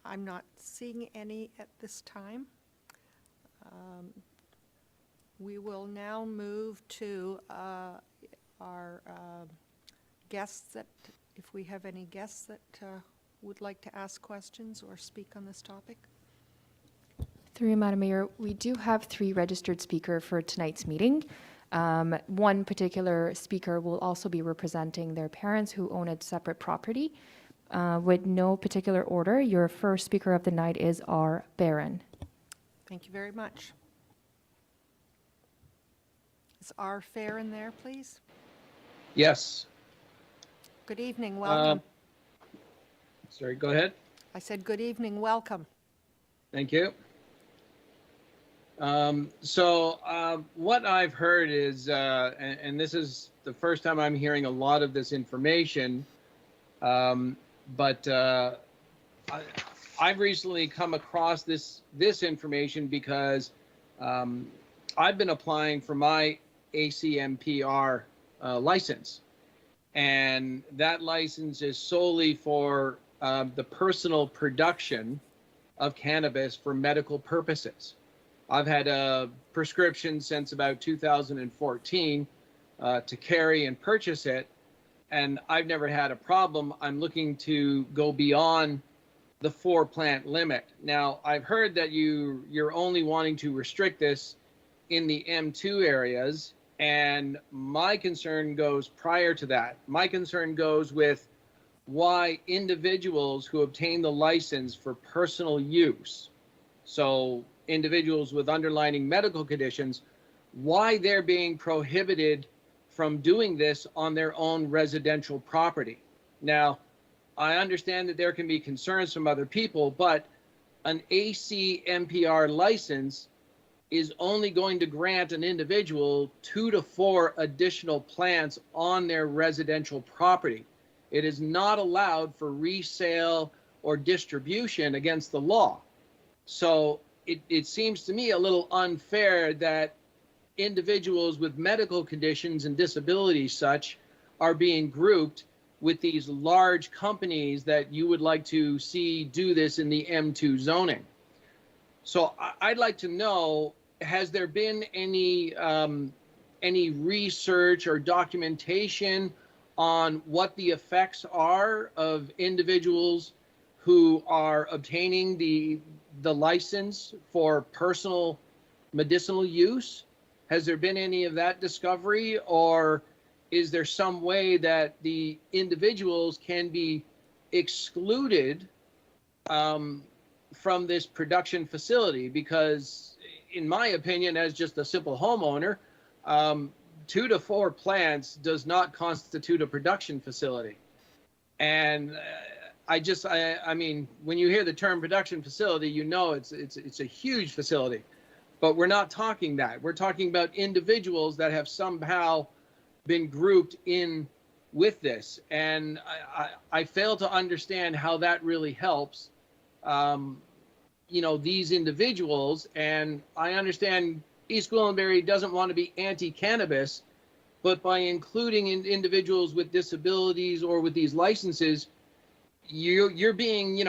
I'm not seeing any at this time. We will now move to our guests that, if we have any guests that would like to ask questions or speak on this topic. Through you, Madam Mayor, we do have 3 registered speakers for tonight's meeting. One particular speaker will also be representing their parents who own a separate property. With no particular order, your first speaker of the night is R. Barron. Thank you very much. Is R. Fair in there, please? Yes. Good evening, welcome. Sorry, go ahead. I said good evening, welcome. Thank you. What I've heard is, and this is the first time I'm hearing a lot of this information, but I've recently come across this information because I've been applying for my ACMPR license, and that license is solely for the personal production of cannabis for medical purposes. I've had a prescription since about 2014 to carry and purchase it, and I've never had a problem. I'm looking to go beyond the 4-plant limit. Now, I've heard that you're only wanting to restrict this in the M2 areas, and my concern goes prior to that. My concern goes with why individuals who obtain the license for personal use, so individuals with underlying medical conditions, why they're being prohibited from doing this on their own residential property. Now, I understand that there can be concerns from other people, but an ACMPR license is only going to grant an individual 2 to 4 additional plants on their residential property. It is not allowed for resale or distribution against the law. So it seems to me a little unfair that individuals with medical conditions and disabilities such are being grouped with these large companies that you would like to see do this in the M2 zoning. So I'd like to know, has there been any research or documentation on what the effects are of individuals who are obtaining the license for personal medicinal use? Has there been any of that discovery, or is there some way that the individuals can be excluded from this production facility? Because in my opinion, as just a simple homeowner, 2 to 4 plants does not constitute a production facility. And I mean, when you hear the term production facility, you know it's a huge facility. But we're not talking that. We're talking about individuals that have somehow been grouped in with this. And I fail to understand how that really helps, these individuals. And I understand East Gwillimbury doesn't want to be anti-cannabis, but by including individuals with disabilities or with these licenses, you're being,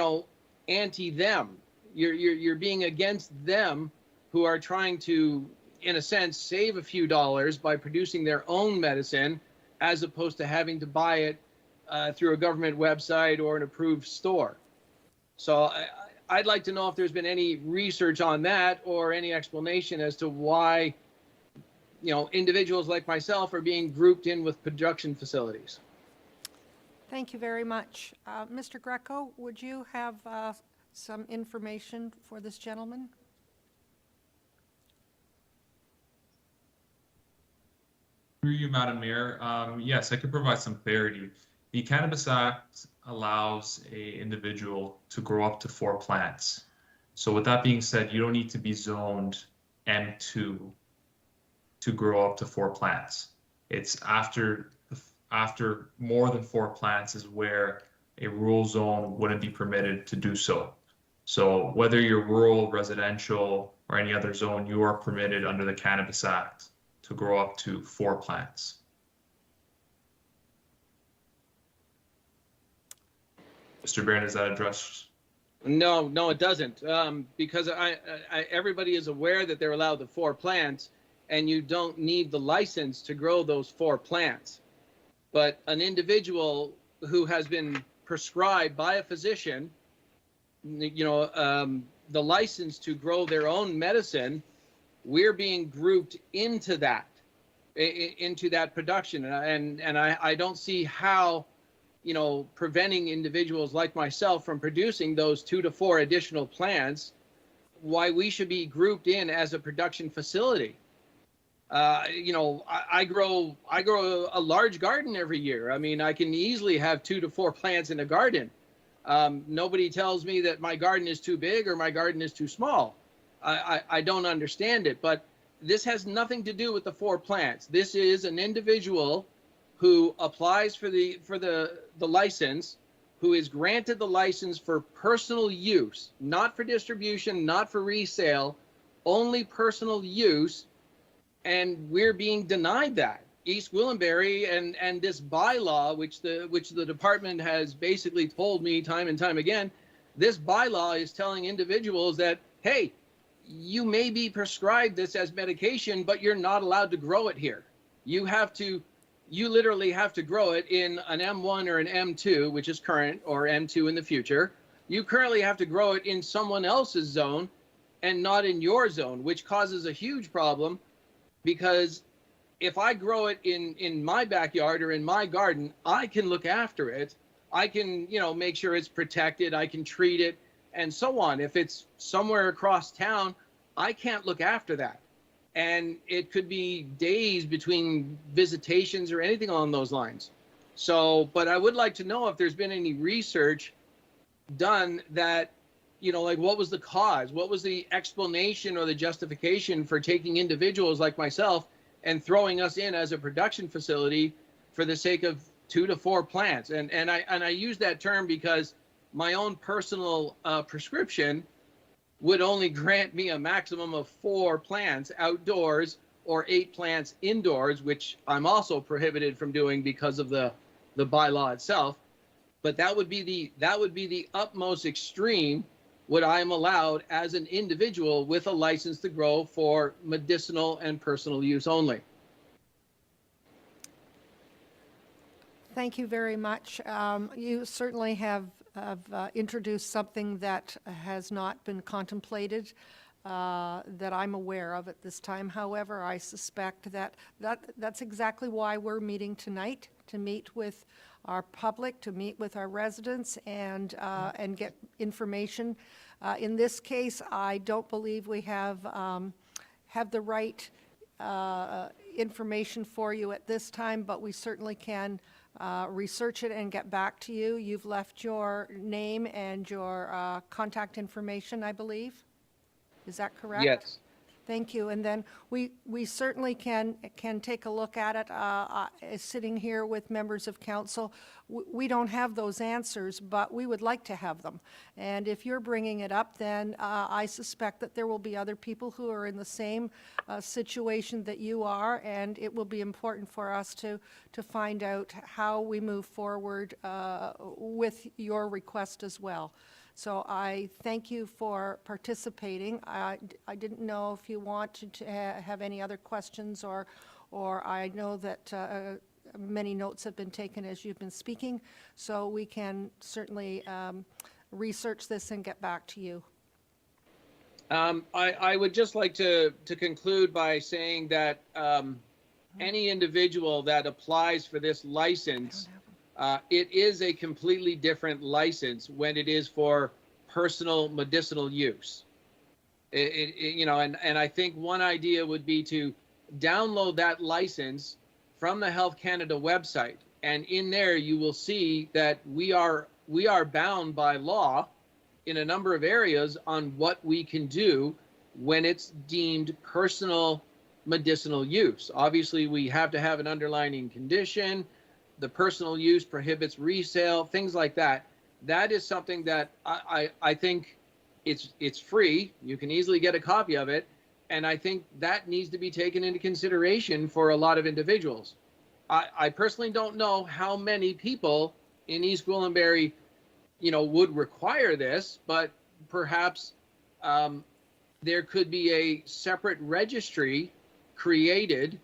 anti-them. You're being against them, who are trying to, in a sense, save a few dollars by producing their own medicine, as opposed to having to buy it through a government website or an approved store. So I'd like to know if there's been any research on that or any explanation as to why, individuals like myself are being grouped in with production facilities. Thank you very much. Mr. Greco, would you have some information for this gentleman? Through you, Madam Mayor, yes, I could provide some clarity. The Cannabis Act allows an individual to grow up to 4 plants. So with that being said, you don't need to be zoned M2 to grow up to 4 plants. It's after more than 4 plants is where a rural zone wouldn't be permitted to do so. So whether you're rural, residential, or any other zone, you are permitted under the Cannabis Act to grow up to 4 plants. Mr. Barron, does that address? No, it doesn't, because everybody is aware that they're allowed the 4 plants, and you don't need the license to grow those 4 plants. But an individual who has been prescribed by a physician, the license to grow their own medicine, we're being grouped into that production, and I don't see how, preventing individuals like myself from producing those 2 to 4 additional plants, why we should be grouped in as a production facility. I grow a large garden every year. I mean, I can easily have 2 to 4 plants in a garden. Nobody tells me that my garden is too big or my garden is too small. I don't understand it, but this has nothing to do with the 4 plants. This is an individual who applies for the license, who is granted the license for personal use, not for distribution, not for resale, only personal use, and we're being denied that. East Gwillimbury and this bylaw, which the department has basically told me time and time again, this bylaw is telling individuals that, hey, you may be prescribed this as medication, but you're not allowed to grow it here. You literally have to grow it in an M1 or an M2, which is current, or M2 in the future. You currently have to grow it in someone else's zone and not in your zone, which causes a huge problem, because if I grow it in my backyard or in my garden, I can look after it. I can, make sure it's protected. I can treat it and so on. If it's somewhere across town, I can't look after that. And it could be days between visitations or anything along those lines. So, but I would like to know if there's been any research done that, like what was the cause? What was the explanation or the justification for taking individuals like myself and throwing us in as a production facility for the sake of 2 to 4 plants? And I use that term because my own personal prescription would only grant me a maximum of 4 plants outdoors or 8 plants indoors, which I'm also prohibited from doing because of the bylaw itself. But that would be the utmost extreme what I'm allowed as an individual with a license to grow for medicinal and personal use only. Thank you very much. You certainly have introduced something that has not been contemplated that I'm aware of at this time. However, I suspect that's exactly why we're meeting tonight, to meet with our public, to meet with our residents, and get information. In this case, I don't believe we have the right information for you at this time, but we certainly can research it and get back to you. You've left your name and your contact information, I believe. Is that correct? Yes. Thank you. And then we certainly can take a look at it. Sitting here with members of council, we don't have those answers, but we would like to have them. And if you're bringing it up, then I suspect that there will be other people who are in the same situation that you are, and it will be important for us to find out how we move forward with your request as well. So I thank you for participating. I didn't know if you wanted to have any other questions, or I know that many notes have been taken as you've been speaking, so we can certainly research this and get back to you. I would just like to conclude by saying that any individual that applies for this license, it is a completely different license when it is for personal medicinal use. And I think one idea would be to download that license from the Health Canada website, and in there you will see that we are bound by law in a number of areas on what we can do when it's deemed personal medicinal use. Obviously, we have to have an underlying condition. The personal use prohibits resale, things like that. That is something that I think it's free. You can easily get a copy of it. And I think that needs to be taken into consideration for a lot of individuals. I personally don't know how many people in East Gwillimbury, would require this, but perhaps there could be a separate registry created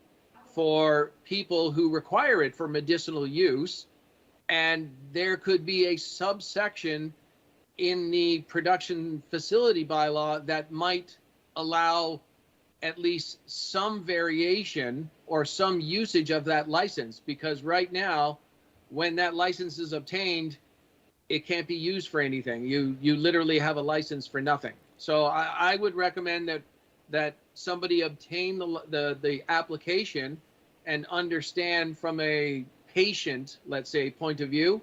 for people who require it for medicinal use, and there could be a subsection in the production facility bylaw that might allow at least some variation or some usage of that license, because right now, when that license is obtained, it can't be used for anything. You literally have a license for nothing. So I would recommend that somebody obtain the application and understand from a patient, let's say, point of view,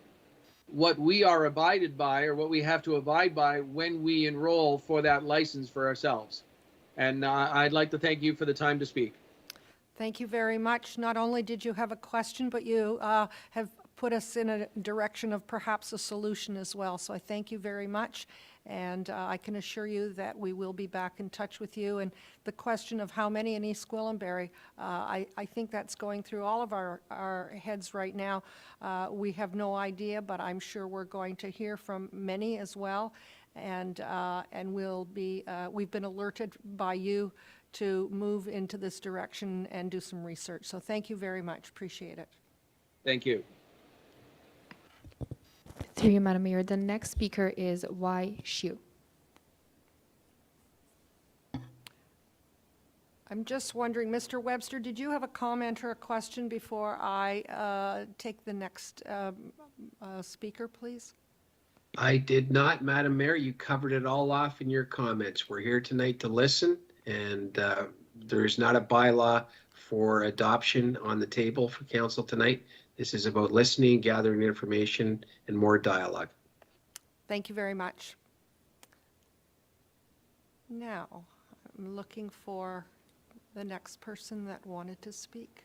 what we are abided by or what we have to abide by when we enroll for that license for ourselves. And I'd like to thank you for the time to speak. Thank you very much. Not only did you have a question, but you have put us in a direction of perhaps a solution as well. So I thank you very much. And I can assure you that we will be back in touch with you. And the question of how many in East Gwillimbury, I think that's going through all of our heads right now. We have no idea, but I'm sure we're going to hear from many as well. And we've been alerted by you to move into this direction and do some research. So thank you very much. Appreciate it. Thank you. Through you, Madam Mayor, the next speaker is Y. Shu. I'm just wondering, Mr. Webster, did you have a comment or a question before I take the next speaker, please? I did not, Madam Mayor. You covered it all off in your comments. We're here tonight to listen, and there is not a bylaw for adoption on the table for council tonight. This is about listening, gathering information, and more dialogue. Thank you very much. Now, I'm looking for the next person that wanted to speak.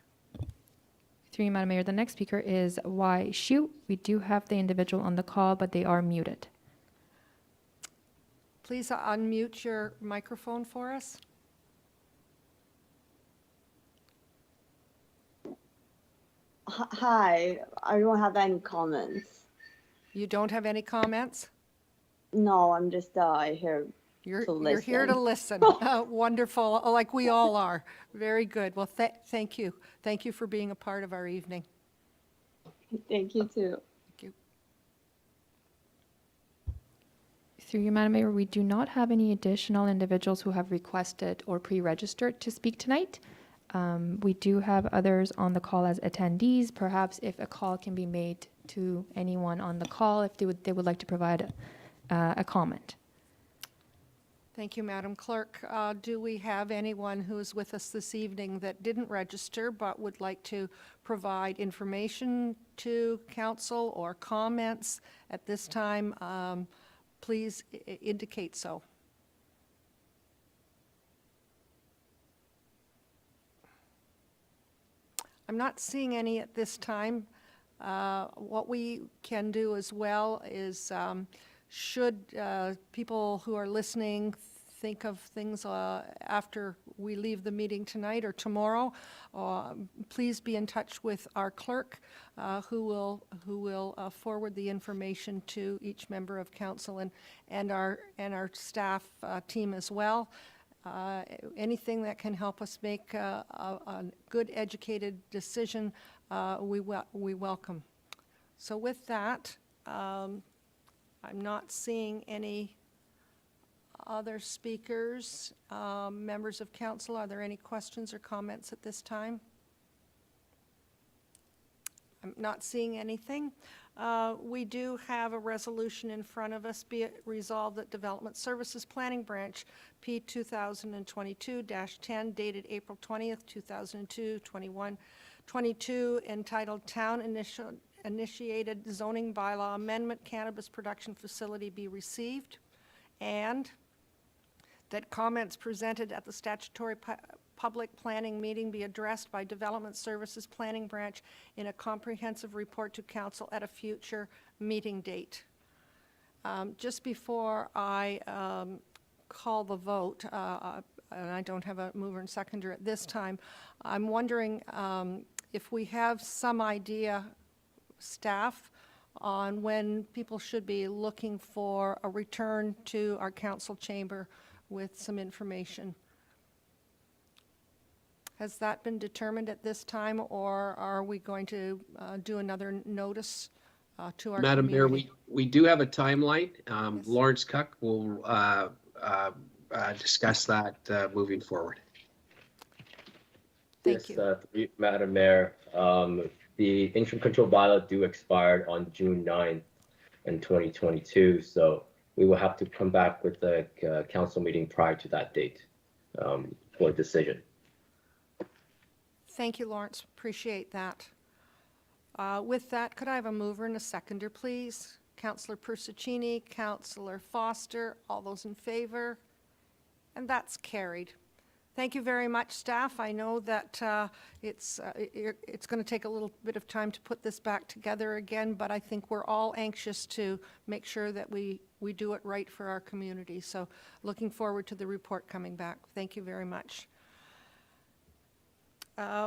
Through you, Madam Mayor, the next speaker is Y. Shu. We do have the individual on the call, but they are muted. Please unmute your microphone for us. Hi, I don't have any comments. You don't have any comments? No, I'm just here You're to listen. You're here to listen. Wonderful, like we all are. Very good. Well, thank you. Thank you for being a part of our evening. Thank you too. Thank you. Through you, Madam Mayor, we do not have any additional individuals who have requested or pre-registered to speak tonight. We do have others on the call as attendees. Perhaps if a call can be made to anyone on the call, if they would like to provide a comment. Thank you, Madam Clerk. Do we have anyone who is with us this evening that didn't register but would like to provide information to council or comments at this time? Please indicate so. I'm not seeing any at this time. What we can do as well is should people who are listening think of things after we leave the meeting tonight or tomorrow, please be in touch with our clerk who will forward the information to each member of council and our staff team as well. Anything that can help us make a good educated decision, we welcome. So with that, I'm not seeing any other speakers. Members of council, are there any questions or comments at this time? I'm not seeing anything. We do have a resolution in front of us. Be it resolved that Development Services Planning Branch P 2022-10 dated April 20th, 2002, 21-22 entitled Town Initiated Zoning Bylaw Amendment Cannabis Production Facility be received. and that comments presented at the statutory public planning meeting be addressed by Development Services Planning Branch in a comprehensive report to council at a future meeting date. Just before I call the vote, and I don't have a mover and seconder at this time, I'm wondering if we have some idea, staff, on when people should be looking for a return to our council chamber with some information. Has that been determined at this time, or are we going to do another notice to our Madam Mayor, community? we do have a timeline. Yes. Lawrence Cuck will discuss that moving forward. Thank you. Madam Mayor, the interim control bylaw due expired on June 9th in 2022, so we will have to come back with the council meeting prior to that date for a decision. Thank you, Lawrence. Appreciate that. With that, could I have a mover and a seconder, please? Councillor Persichini, Councillor Foster, all those in favor? And that's carried. Thank you very much, staff. I know that it's going to take a little bit of time to put this back together again, but I think we're all anxious to make sure that we do it right for our community. So looking forward to the report coming back. Thank you very much.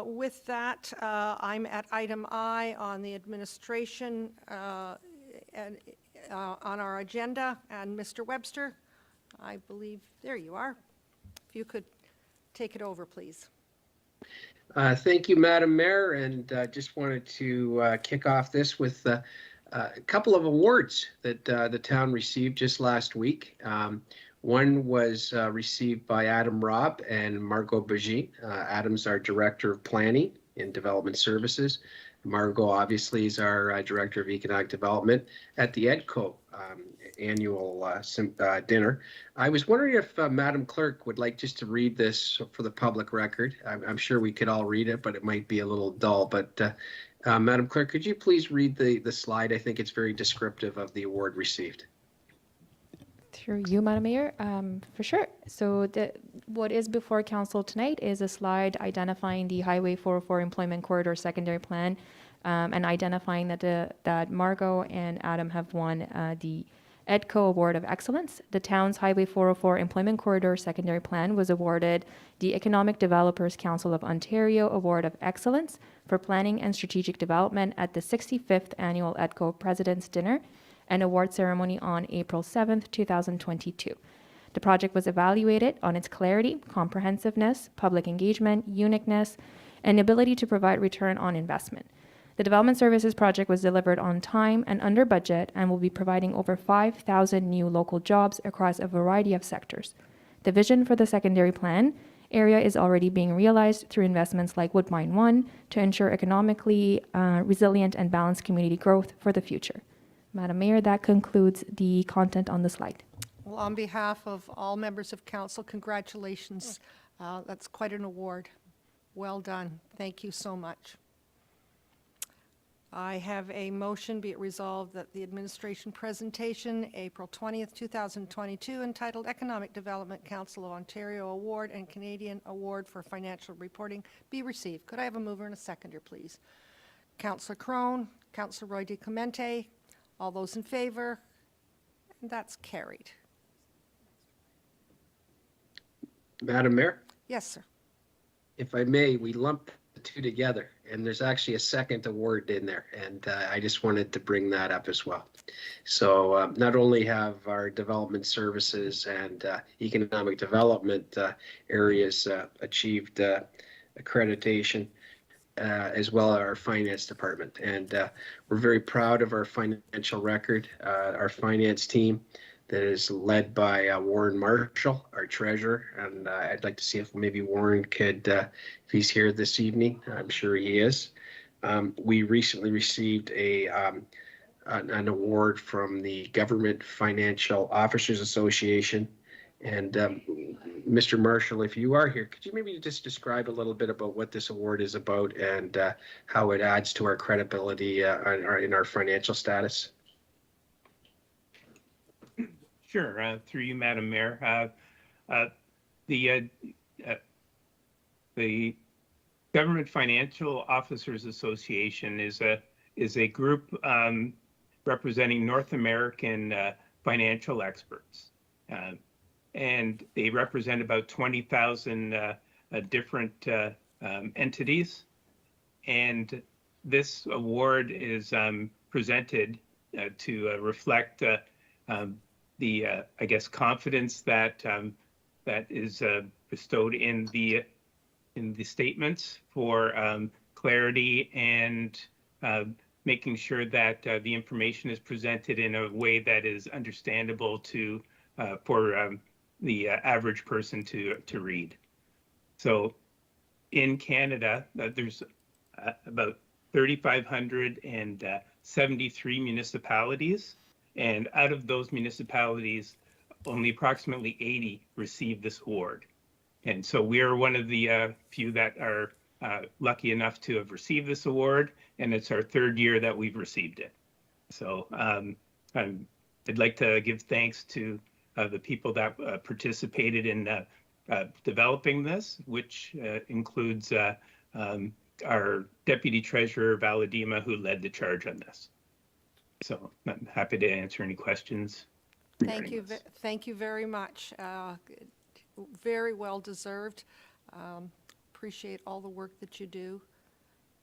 With that, I'm at item I on the administration and on our agenda. And Mr. Webster, I believe, there you are. If you could take it over, please. Thank you, Madam Mayor, and just wanted to kick off this with a couple of awards that the town received just last week. One was received by Adam Robb and Margot Bajin. Adam's our Director of Planning and Development Services. Margot obviously is our Director of Economic Development at the EDCO annual dinner. I was wondering if Madam Clerk would like just to read this for the public record. I'm sure we could all read it, but it might be a little dull. But Madam Clerk, could you please read the slide? I think it's very descriptive of the award received. Through you, Madam Mayor, for sure. So what is before council tonight is a slide identifying the Highway 404 Employment Corridor Secondary Plan and identifying that Margot and Adam have won the EDCO Award of Excellence. The town's Highway 404 Employment Corridor Secondary Plan was awarded the Economic Developers Council of Ontario Award of Excellence for Planning and Strategic Development at the 65th Annual EDCO President's Dinner and award ceremony on April 7th, 2022. The project was evaluated on its clarity, comprehensiveness, public engagement, uniqueness, and ability to provide return on investment. The development services project was delivered on time and under budget and will be providing over 5,000 new local jobs across a variety of sectors. The vision for the secondary plan area is already being realized through investments like Woodbine 1 to ensure economically resilient and balanced community growth for the future. Madam Mayor, that concludes the content on the slide. Well, on behalf of all members of council, congratulations. That's quite an award. Well done. Thank you so much. I have a motion, be it resolved that the administration presentation, April 20th, 2022, entitled Economic Development Council of Ontario Award and Canadian Award for Financial Reporting, be received. Could I have a mover and a seconder, please? Councillor Crone, Councillor Roy DeClemente, all those in favor? And that's carried. Madam Mayor, Yes, sir. if I may, we lump the two together, and there's actually a second award in there, and I just wanted to bring that up as well. So not only have our development services and economic development areas achieved accreditation, as well as our finance department. And we're very proud of our financial record, our finance team that is led by Warren Marshall, our treasurer. And I'd like to see if maybe Warren could, if he's here this evening, I'm sure he is. We recently received an award from the Government Financial Officers Association. And Mr. Marshall, if you are here, could you maybe just describe a little bit about what this award is about and how it adds to our credibility in our financial status? Sure, through you, Madam Mayor. The Government Financial Officers Association is a group representing North American financial experts, and they represent about 20,000 different entities. And this award is presented to reflect the I guess confidence that that is bestowed in the statements for clarity and making sure that the information is presented in a way that is understandable to for the average person to read. So in Canada, there's about 3,573 municipalities, and out of those municipalities, only approximately 80 receive this award. And so we are one of the few that are lucky enough to have received this award, and it's our third year that we've received it. So I'd like to give thanks to the people that participated in developing this, which includes our Deputy Treasurer, Valadima, who led the charge on this. So I'm happy to answer any questions. Thank you. Thank you very much. Very well deserved. Appreciate all the work that you do,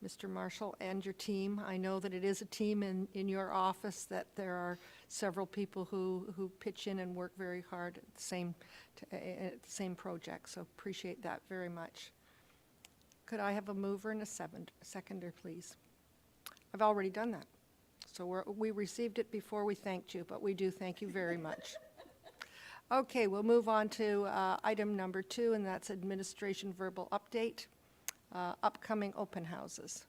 Mr. Marshall, and your team. I know that it is a team in your office, that there are several people who pitch in and work very hard at the same project. So appreciate that very much. Could I have a mover and a seconder, please? I've already done that. So we received it before we thanked you, but we do thank you very much. Okay, we'll move on to item number 2, and that's administration verbal update, upcoming open houses.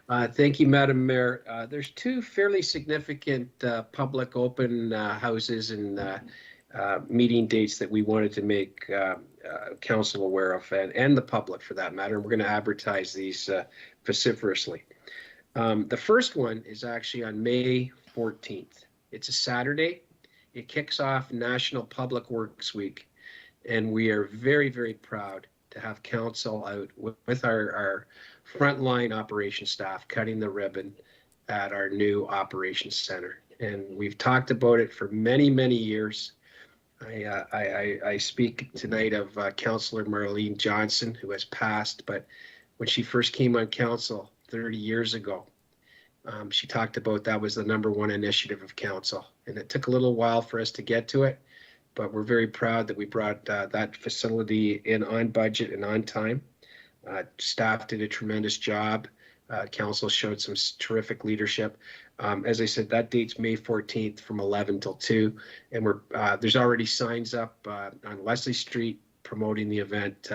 Thank you, Madam Mayor. There's 2 fairly significant public open houses and meeting dates that we wanted to make council aware of, and the public for that matter. We're going to advertise these vociferously. The first one is actually on May 14th. It's a Saturday. It kicks off National Public Works Week, and we are very, very proud to have council out with our frontline operations staff cutting the ribbon at our new operations center. And we've talked about it for many, many years. I speak tonight of Councillor Marlene Johnson, who has passed, but when she first came on council 30 years ago, she talked about that was the #1 initiative of council. And it took a little while for us to get to it, but we're very proud that we brought that facility in on budget and on time. Staff did a tremendous job. Council showed some terrific leadership. As I said, that date's May 14th from 11 till 2. And there's already signs up on Leslie Street promoting the event.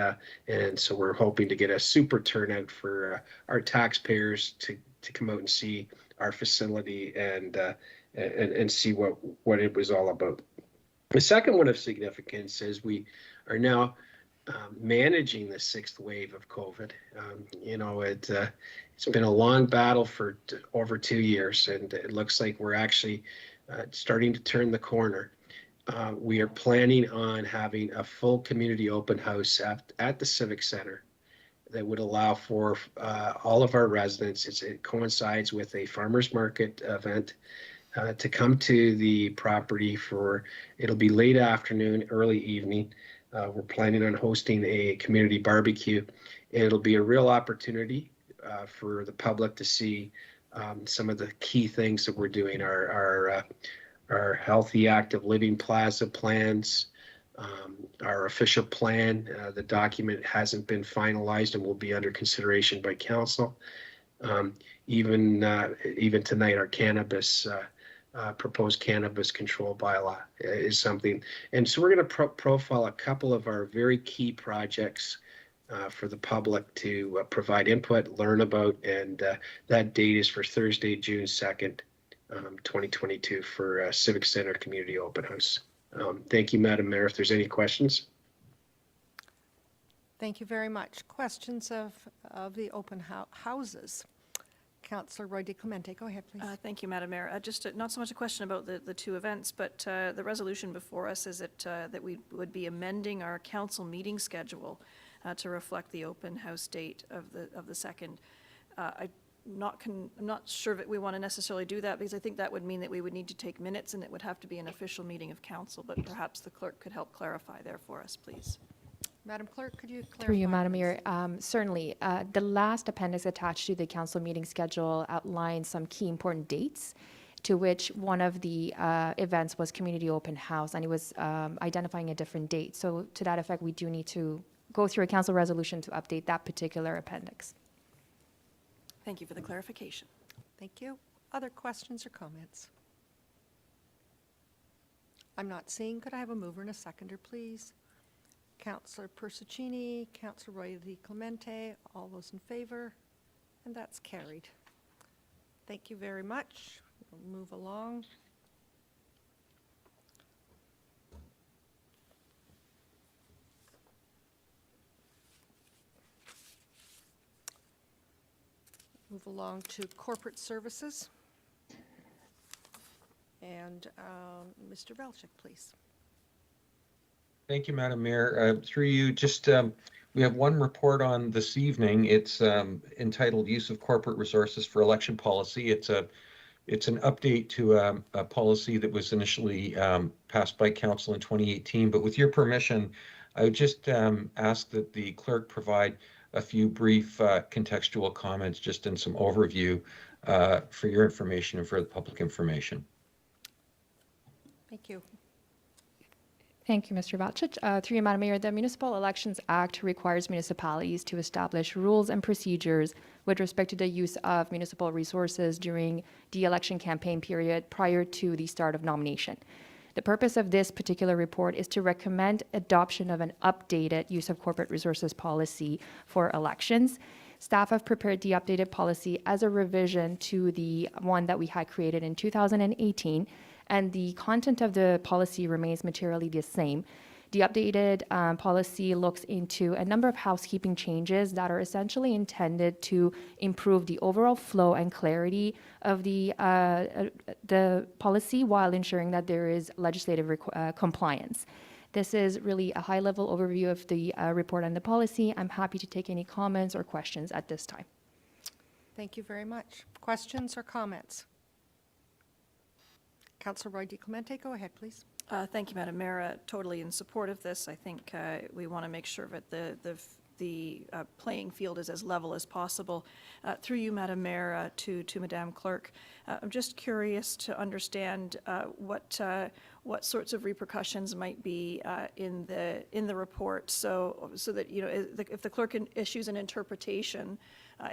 And so we're hoping to get a super turnout for our taxpayers to come out and see our facility and see what it was all about. The second one of significance is we are now managing the 6th wave of COVID. It's been a long battle for over 2 years, and it looks like we're actually starting to turn the corner. We are planning on having a full community open house at the Civic Center that would allow for all of our residents. It coincides with a farmers market event to come to the property it'll be late afternoon, early evening. We're planning on hosting a community barbecue, and it'll be a real opportunity for the public to see some of the key things that we're doing, our healthy active living plaza plans, our official plan. The document hasn't been finalized and will be under consideration by council. Even tonight, our proposed cannabis control bylaw is something. And so we're going to profile a couple of our very key projects for the public to provide input, learn about, and that date is for Thursday, June 2nd, 2022 for Civic Center Community Open House. Thank you, Madam Mayor. If there's any questions. Thank you very much. Questions of the open houses? Councillor Roy DiClemente, go ahead, please. Thank you, Madam Mayor. Just not so much a question about the two events, but the resolution before us is that we would be amending our council meeting schedule to reflect the open house date of the 2nd. I'm not sure that we want to necessarily do that, because I think that would mean that we would need to take minutes and it would have to be an official meeting of council, but perhaps the clerk could help clarify there for us, please. Madam Clerk, could you clarify? Through you, Madam please? Mayor. Certainly. The last appendix attached to the council meeting schedule outlines some key important dates, to which one of the events was community open house, and it was identifying a different date. So to that effect, we do need to go through a council resolution to update that particular appendix. Thank you for the clarification. Thank you. Other questions or comments? I'm not seeing. Could I have a mover and a seconder, please? Councillor Persuccini, Councillor Roy DiClemente, all those in favor, and that's carried. Thank you very much. We'll move along. Move along to corporate services. And Mr. Belchick, please. Thank you, Madam Mayor. Through you, just we have one report on this evening. It's entitled "Use of Corporate Resources for Election Policy." It's an update to a policy that was initially passed by Council in 2018. But with your permission, I would just ask that the clerk provide a few brief contextual comments, just in some overview for your information and for the public information. Thank you. Thank you, Mr. Valchich. Through you, Madam Mayor, the Municipal Elections Act requires municipalities to establish rules and procedures with respect to the use of municipal resources during the election campaign period prior to the start of nomination. The purpose of this particular report is to recommend adoption of an updated use of corporate resources policy for elections. Staff have prepared the updated policy as a revision to the one that we had created in 2018, and the content of the policy remains materially the same. The updated policy looks into a number of housekeeping changes that are essentially intended to improve the overall flow and clarity of the policy while ensuring that there is legislative compliance. This is really a high-level overview of the report on the policy. I'm happy to take any comments or questions at this time. Thank you very much. Questions or comments? Councillor Roy DiClemente, go ahead, please. Thank you, Madam Mayor. Totally in support of this. I think we want to make sure that the playing field is as level as possible. Through you, Madam Mayor, to Madame Clerk, I'm just curious to understand what sorts of repercussions might be in the report, so that if the clerk issues an interpretation,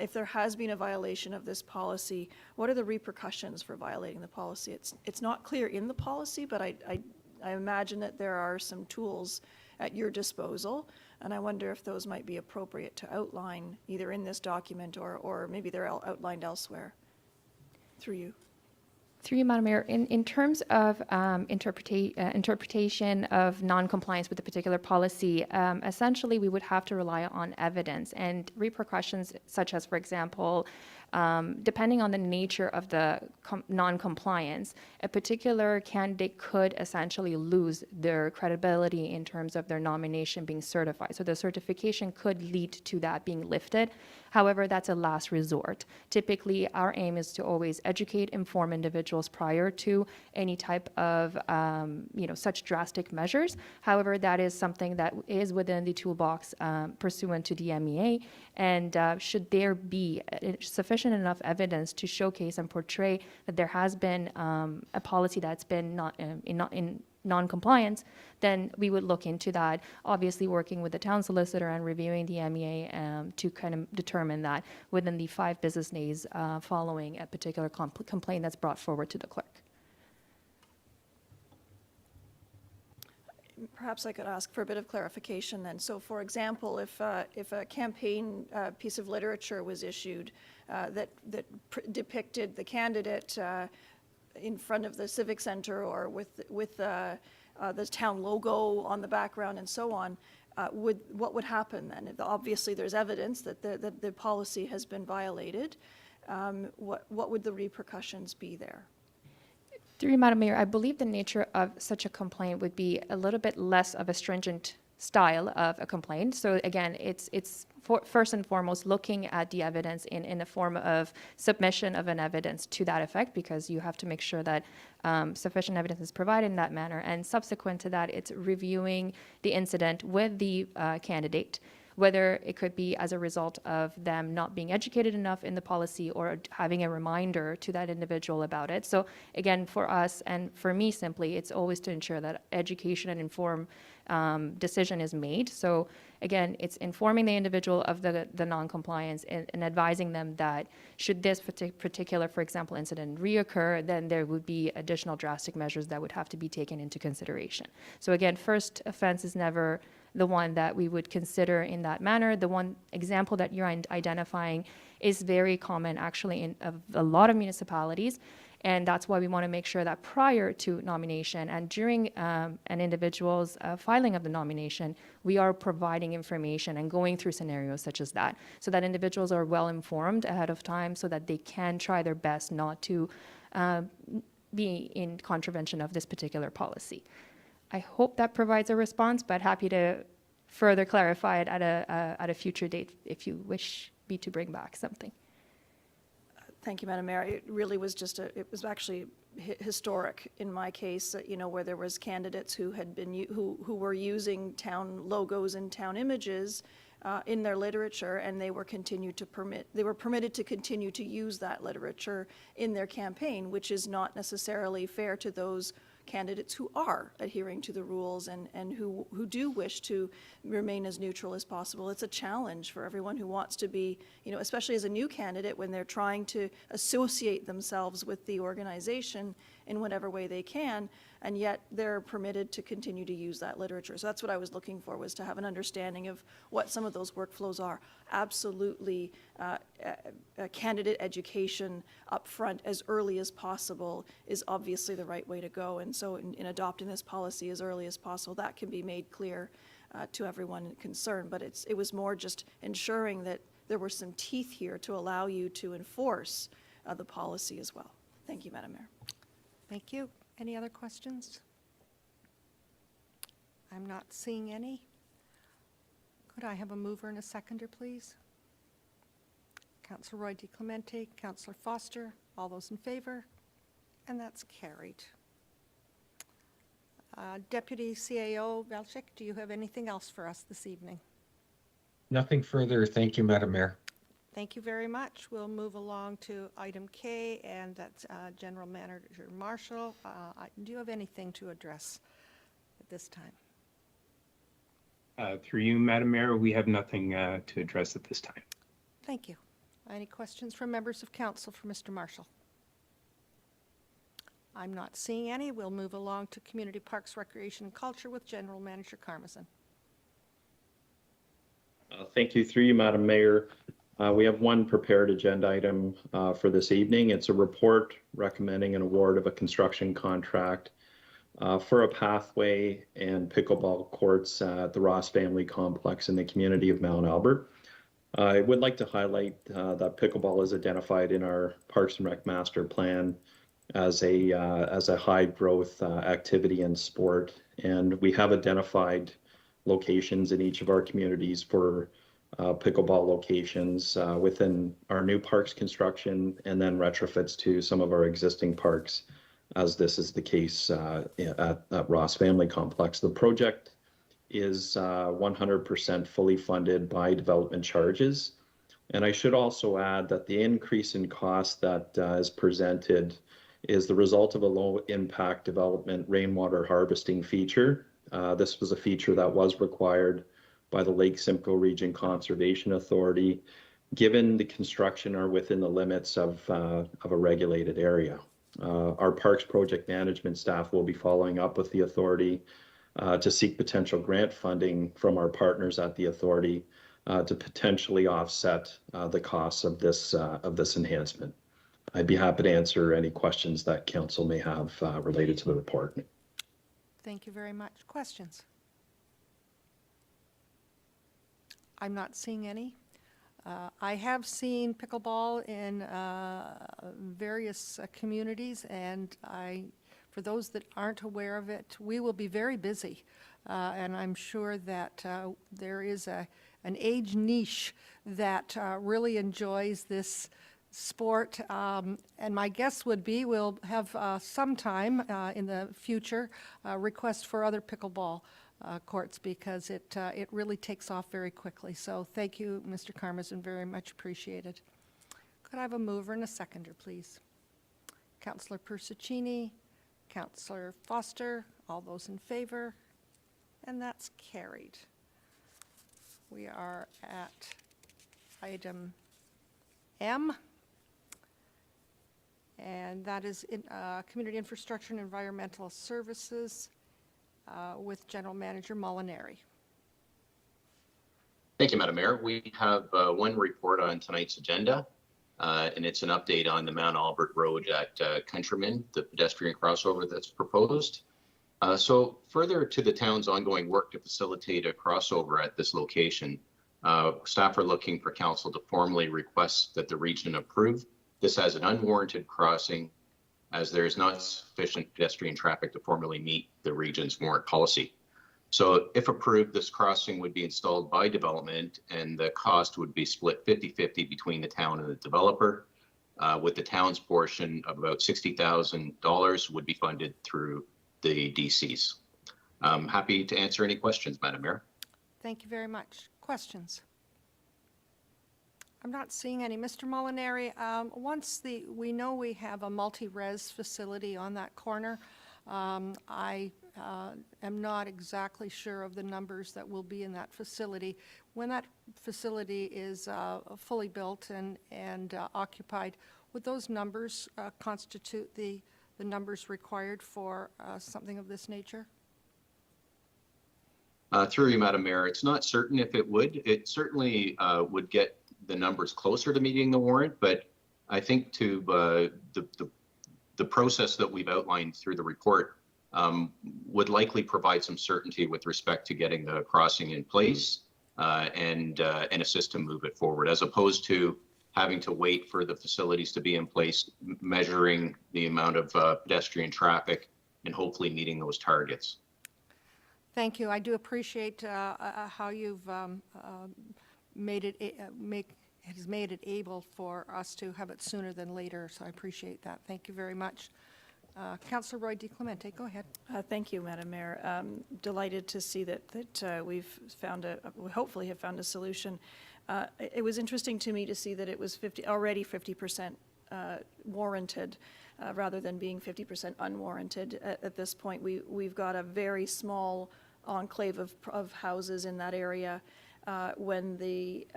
if there has been a violation of this policy, what are the repercussions for violating the policy? It's not clear in the policy, but I imagine that there are some tools at your disposal, and I wonder if those might be appropriate to outline either in this document or maybe they're outlined elsewhere. Through you. Through you, Madam Mayor, in terms of interpretation of non-compliance with a particular policy, essentially we would have to rely on evidence and repercussions such as, for example, depending on the nature of the non-compliance, a particular candidate could essentially lose their credibility in terms of their nomination being certified. So the certification could lead to that being lifted. However, that's a last resort. Typically, our aim is to always educate, inform individuals prior to any type of, such drastic measures. However, that is something that is within the toolbox pursuant to the MEA. And should there be sufficient enough evidence to showcase and portray that there has been a policy that's been not in non-compliance, then we would look into that, obviously working with the town solicitor and reviewing the MEA to kind of determine that within the 5 business days following a particular complaint that's brought forward to the clerk. Perhaps I could ask for a bit of clarification then. So, for example, if a campaign piece of literature was issued that depicted the candidate in front of the Civic Center or with the town logo on the background and so on, what would happen then? Obviously, there's evidence that the policy has been violated. what would the repercussions be there? Through you, Madam Mayor, I believe the nature of such a complaint would be a little bit less of a stringent style of a complaint. So again, first and foremost looking at the evidence in the form of submission of an evidence to that effect, because you have to make sure that sufficient evidence is provided in that manner. And subsequent to that, it's reviewing the incident with the candidate, whether it could be as a result of them not being educated enough in the policy or having a reminder to that individual about it. So again, for us and for me simply, it's always to ensure that education and informed decision is made. So again, it's informing the individual of the non-compliance and advising them that should this particular, for example, incident reoccur, then there would be additional drastic measures that would have to be taken into consideration. So again, first offense is never the one that we would consider in that manner. The one example that you're identifying is very common actually in a lot of municipalities. And that's why we want to make sure that prior to nomination and during an individual's filing of the nomination, we are providing information and going through scenarios such as that, so that individuals are well informed ahead of time so that they can try their best not to be in contravention of this particular policy. I hope that provides a response, but happy to further clarify it at a future date if you wish me to bring back something. Thank you, Madam Mayor. It really was just it was actually historic in my case, where there was candidates who had been, who were using town logos and town images in their literature, and they were permitted to continue to use that literature in their campaign, which is not necessarily fair to those candidates who are adhering to the rules and who do wish to remain as neutral as possible. It's a challenge for everyone who wants to be, especially as a new candidate, when they're trying to associate themselves with the organization in whatever way they can, and yet they're permitted to continue to use that literature. So that's what I was looking for, was to have an understanding of what some of those workflows are. Absolutely, candidate education up front as early as possible is obviously the right way to go. And so in adopting this policy as early as possible, that can be made clear to everyone concerned. But it was more just ensuring that there were some teeth here to allow you to enforce the policy as well. Thank you, Madam Mayor. Thank you. Any other questions? I'm not seeing any. Could I have a mover and a seconder, please? Councillor Roy DiClemente, Councillor Foster, all those in favor? And that's carried. Deputy CAO Velchik, do you have anything else for us this evening? Nothing further. Thank you, Madam Mayor. Thank you very much. We'll move along to item K, and that's General Manager Marshall. Do you have anything to address at this time? Through you, Madam Mayor, we have nothing to address at this time. Thank you. Any questions from members of council for Mr. Marshall? I'm not seeing any. We'll move along to Community Parks, Recreation and Culture with General Manager Karmazin. Thank you. Through you, Madam Mayor. We have one prepared agenda item for this evening. It's a report recommending an award of a construction contract for a pathway and pickleball courts at the Ross Family Complex in the community of Mount Albert. I would like to highlight that pickleball is identified in our Parks and Rec Master Plan as a high growth activity and sport, and we have identified locations in each of our communities for pickleball locations within our new parks construction and then retrofits to some of our existing parks, as this is the case at Ross Family Complex. The project is 100% fully funded by development charges. And I should also add that the increase in cost that is presented is the result of a low impact development rainwater harvesting feature. This was a feature that was required by the Lake Simcoe Region Conservation Authority, given the construction are within the limits of a regulated area. Our Parks Project Management staff will be following up with the authority to seek potential grant funding from our partners at the authority to potentially offset the costs of this enhancement. I'd be happy to answer any questions that council may have related to the report. Thank you very much. Questions? I'm not seeing any. I have seen pickleball in various communities, and for those that aren't aware of it, we will be very busy. And I'm sure that there is an age niche that really enjoys this sport. And my guess would be we'll have sometime in the future request for other pickleball courts, because it really takes off very quickly. So thank you, Mr. Karmazin, very much appreciated. Could I have a mover and a seconder, please? Councillor Persichini, Councillor Foster, all those in favor, and that's carried. We are at item M, and that is Community Infrastructure and Environmental Services with General Manager Molinari. Thank you, Madam Mayor. We have one report on tonight's agenda, and it's an update on the Mount Albert Road at Countryman, the pedestrian crossover that's proposed. So further to the town's ongoing work to facilitate a crossover at this location, staff are looking for council to formally request that the region approve this as an unwarranted crossing, as there is not sufficient pedestrian traffic to formally meet the region's warrant policy. So if approved, this crossing would be installed by development, and the cost would be split 50-50 between the town and the developer, with the town's portion of about $60,000 would be funded through the DCs. I'm happy to answer any questions, Madam Mayor. Thank you very much. Questions? I'm not seeing any. Mr. Molinari, we know we have a multi-res facility on that corner. I am not exactly sure of the numbers that will be in that facility. When that facility is fully built and occupied, would those numbers constitute the numbers required for something of this nature? Through you, Madam Mayor, it's not certain if it would. It certainly would get the numbers closer to meeting the warrant, but I think to the process that we've outlined through the report would likely provide some certainty with respect to getting the crossing in place and assist to move it forward, as opposed to having to wait for the facilities to be in place, measuring the amount of pedestrian traffic, and hopefully meeting those targets. Thank you. I do appreciate how you've made it able for us to have it sooner than later, so I appreciate that. Thank you very much. Councillor Roy DiClemente, go ahead. Thank you, Madam Mayor. Delighted to see that we hopefully have found a solution. It was interesting to me to see that it was already 50% warranted, rather than being 50% unwarranted. At this point, we've got a very small enclave of houses in that area. When the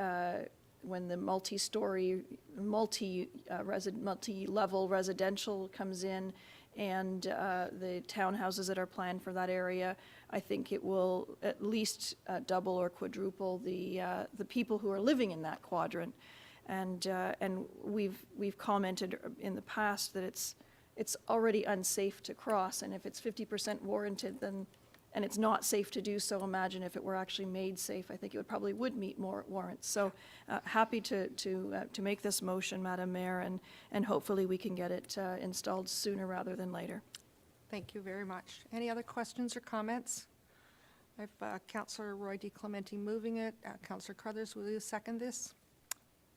multi-story, multi-level residential comes in, and the townhouses that are planned for that area, I think it will at least double or quadruple the people who are living in that quadrant. And we've commented in the past that it's already unsafe to cross, and if it's 50% warranted, then and it's not safe to do so, imagine if it were actually made safe. I think it probably would meet more warrants. So happy to make this motion, Madam Mayor, and hopefully we can get it installed sooner rather than later. Thank you very much. Any other questions or comments? I have Councillor Roy DiClemente moving it. Councillor Crothers, will you second this?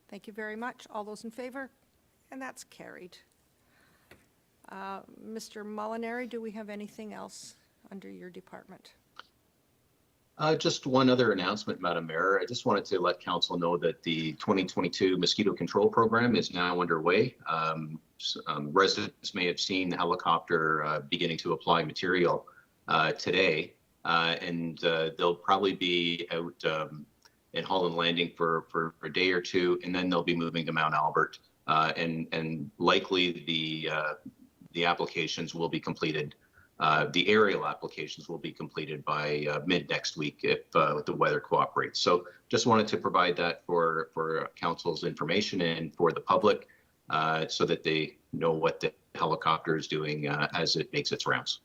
Thank you very much. All those in favor? And that's carried. Mr. Molinari, do we have anything else under your department? Just one other announcement, Madam Mayor. I just wanted to let council know that the 2022 mosquito control program is now underway. Residents may have seen the helicopter beginning to apply material today, and they'll probably be out in Holland Landing for a day or two, and then they'll be moving to Mount Albert, and likely the applications will be completed. The aerial applications will be completed by mid next week if the weather cooperates. So just wanted to provide that for council's information and for the public so that they know what the helicopter is doing as it makes its rounds.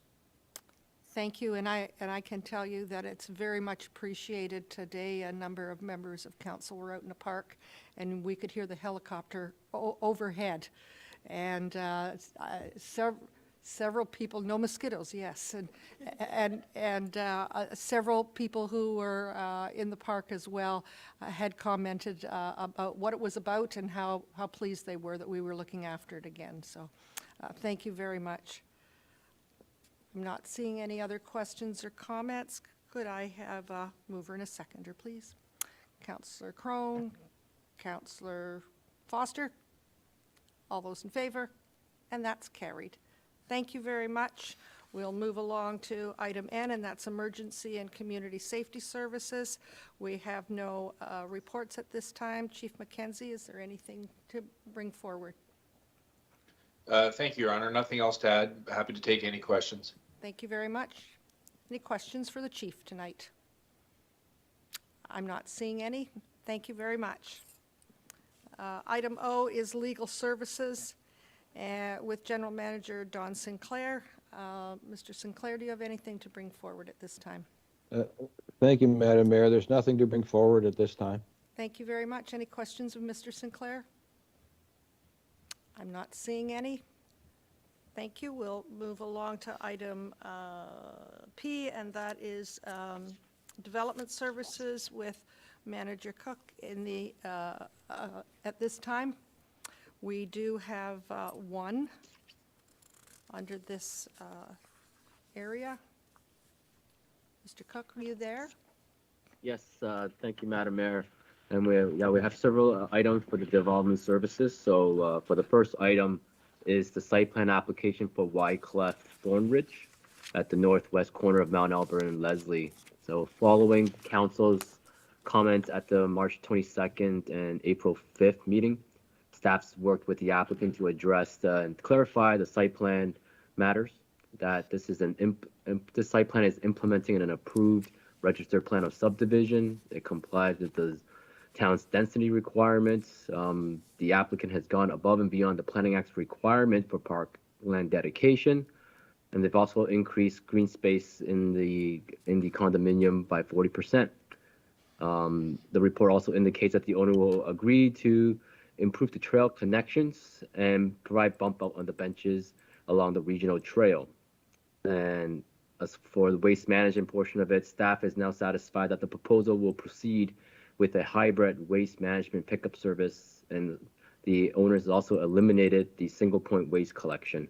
Thank you, and I can tell you that it's very much appreciated. Today, a number of members of council were out in the park, and we could hear the helicopter overhead, and several people, no mosquitoes, yes, and several people who were in the park as well had commented about what it was about and how pleased they were that we were looking after it again. So, thank you very much. I'm not seeing any other questions or comments. Could I have a mover and a seconder, please? Councillor Crone, Councillor Foster, all those in favor, and that's carried. Thank you very much. We'll move along to item N, and that's Emergency and Community Safety Services. We have no reports at this time. Chief Mackenzie, is there anything to bring forward? Thank you, Your Honor. Nothing else to add. Happy to take any questions. Thank you very much. Any questions for the chief tonight? I'm not seeing any. Thank you very much. Item O is Legal Services with General Manager Don Sinclair. Mr. Sinclair, do you have anything to bring forward at this time? Thank you, Madam Mayor. There's nothing to bring forward at this time. Thank you very much. Any questions of Mr. Sinclair? I'm not seeing any. Thank you. We'll move along to item P, and that is Development Services with Manager Cook in the at this time. We do have one under this area. Mr. Cook, are you there? Yes, thank you, Madam Mayor. And we have several items for the development services. So for the first item is the site plan application for Wyclef Thornridge at the northwest corner of Mount Albert and Leslie. So following council's comments at the March 22nd and April 5th meeting, staff's worked with the applicant to address and clarify the site plan matters. That this is this site plan is implementing an approved registered plan of subdivision. It complies with the town's density requirements. The applicant has gone above and beyond the Planning Act's requirement for parkland dedication, and they've also increased green space in the condominium by 40%. The report also indicates that the owner will agree to improve the trail connections and provide bump out on the benches along the regional trail. And as for the waste management portion of it, staff is now satisfied that the proposal will proceed with a hybrid waste management pickup service, and the owners also eliminated the single point waste collection.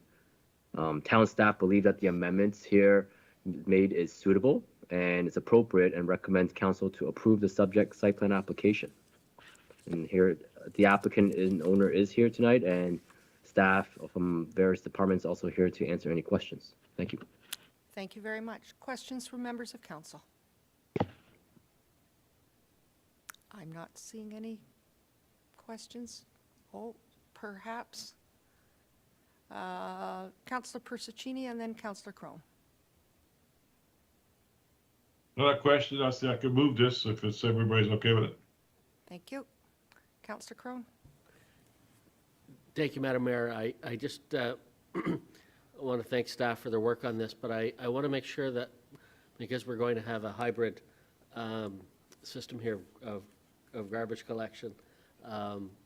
Town staff believe that the amendments here made is suitable and is appropriate and recommends council to approve the subject site plan application. And here, the applicant and owner is here tonight, and staff from various departments also here to answer any questions. Thank you. Thank you very much. Questions from members of council? I'm not seeing any questions. Oh, perhaps. Councillor Persicini and then Councillor Crone. Not a question. I say I could move this if everybody's okay with it. Thank you. Councillor Crone. Thank you, Madam Mayor. I just want to thank staff for their work on this, but I want to make sure that, because we're going to have a hybrid system here of garbage collection,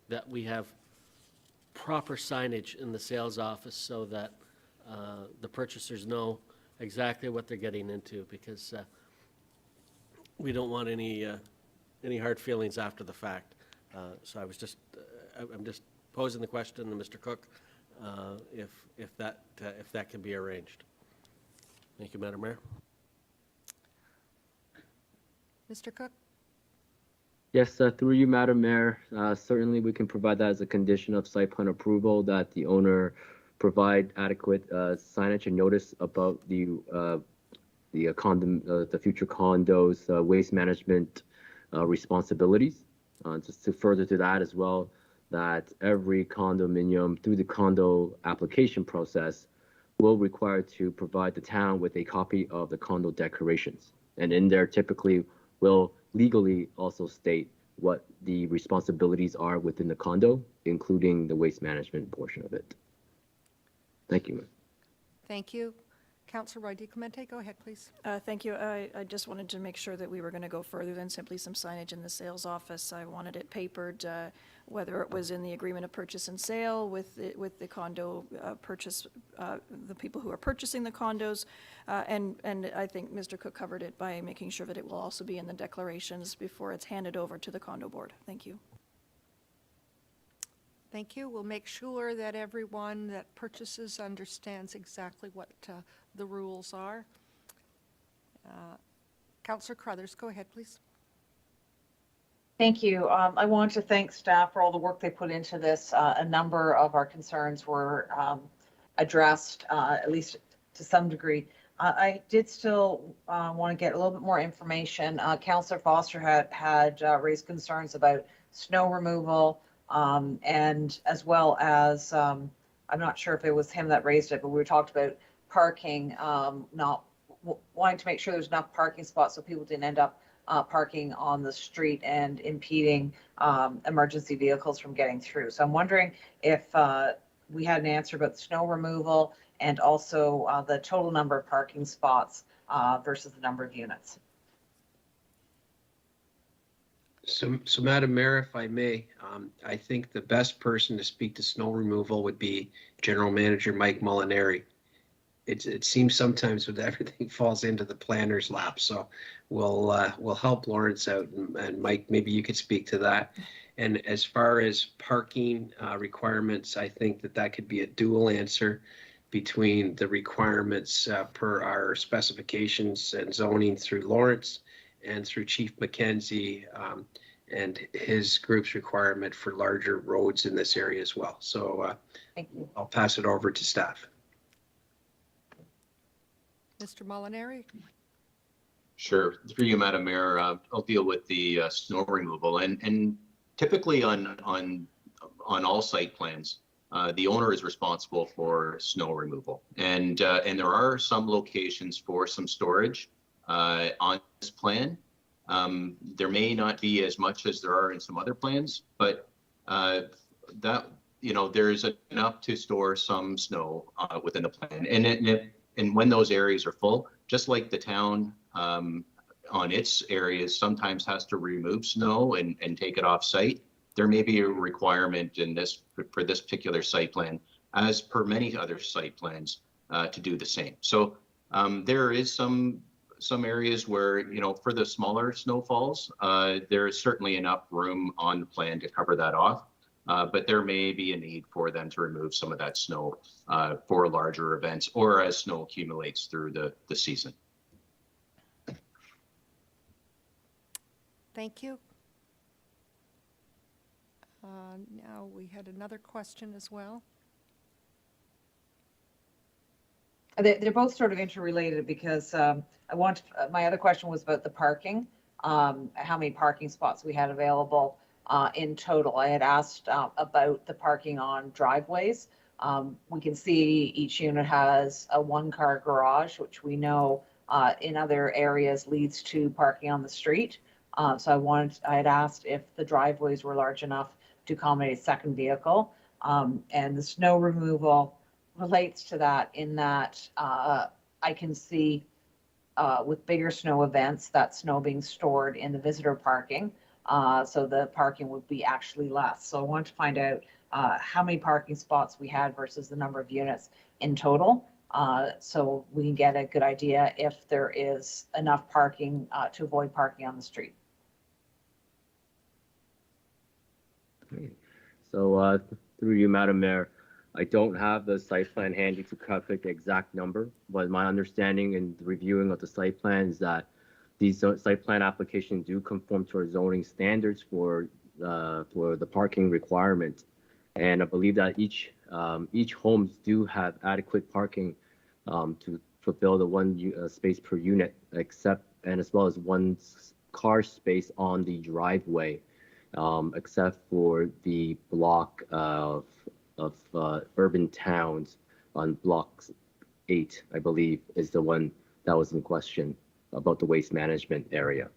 that we have proper signage in the sales office so that the purchasers know exactly what they're getting into, because we don't want any hard feelings after the fact. So I was just, I'm just posing the question to Mr. Cook, if that can be arranged. Thank you, Madam Mayor. Mr. Cook? Yes, through you, Madam Mayor. Certainly, we can provide that as a condition of site plan approval, that the owner provide adequate signage and notice about the future condos waste management responsibilities. Just to further to that as well, that every condominium through the condo application process will require to provide the town with a copy of the condo decorations, and in there typically will legally also state what the responsibilities are within the condo, including the waste management portion of it. Thank you. Thank you. Councillor Roy DiClemente, go ahead, please. Thank you. I just wanted to make sure that we were going to go further than simply some signage in the sales office. I wanted it papered, whether it was in the agreement of purchase and sale with the condo purchase, the people who are purchasing the condos, and I think Mr. Cook covered it by making sure that it will also be in the declarations before it's handed over to the condo board. Thank you. Thank you. We'll make sure that everyone that purchases understands exactly what the rules are. Councillor Crothers, go ahead, please. Thank you. I want to thank staff for all the work they put into this. A number of our concerns were addressed, at least to some degree. I did still want to get a little bit more information. Councillor Foster had raised concerns about snow removal, and as well as, I'm not sure if it was him that raised it, but we talked about parking, not wanting to make sure there's enough parking spots so people didn't end up parking on the street and impeding emergency vehicles from getting through. So I'm wondering if we had an answer about snow removal and also the total number of parking spots versus the number of units. So Madam Mayor, if I may, I think the best person to speak to snow removal would be General Manager Mike Molinari. It seems sometimes with everything falls into the planner's lap. So we'll help Lawrence out, and Mike, maybe you could speak to that. And as far as parking requirements, I think that could be a dual answer between the requirements per our specifications and zoning through Lawrence and through Chief McKenzie and his group's requirement for larger roads in this area as well. So I'll pass it over to staff. Mr. Molinari? Sure. Through you, Madam Mayor, I'll deal with the snow removal. And typically on all site plans, the owner is responsible for snow removal. And there are some locations for some storage on this plan. There may not be as much as there are in some other plans, but there's enough to store some snow within the plan. And when those areas are full, just like the town on its areas sometimes has to remove snow and take it off site, there may be a requirement in this for this particular site plan, as per many other site plans, to do the same. So there is some areas where, for the smaller snowfalls, there is certainly enough room on the plan to cover that off. But there may be a need for them to remove some of that snow for larger events or as snow accumulates through the season. Thank you. Now we had another question as well. They're both sort of interrelated because my other question was about the parking, how many parking spots we had available in total. I had asked about the parking on driveways. We can see each unit has a one-car garage, which we know in other areas leads to parking on the street. So I had asked if the driveways were large enough to accommodate a second vehicle. And the snow removal relates to that in that I can see with bigger snow events, that snow being stored in the visitor parking. So the parking would be actually less. So I want to find out how many parking spots we had versus the number of units in total. So we can get a good idea if there is enough parking to avoid parking on the street. So through you, Madam Mayor, I don't have the site plan handy to calculate the exact number, but my understanding in the reviewing of the site plan is that these site plan applications do conform to our zoning standards for the parking requirement. And I believe that each homes do have adequate parking to fulfill the one space per unit, and as well as one car space on the driveway, except for the block of urban towns on block 8, I believe, is the one that was in question about the waste management area.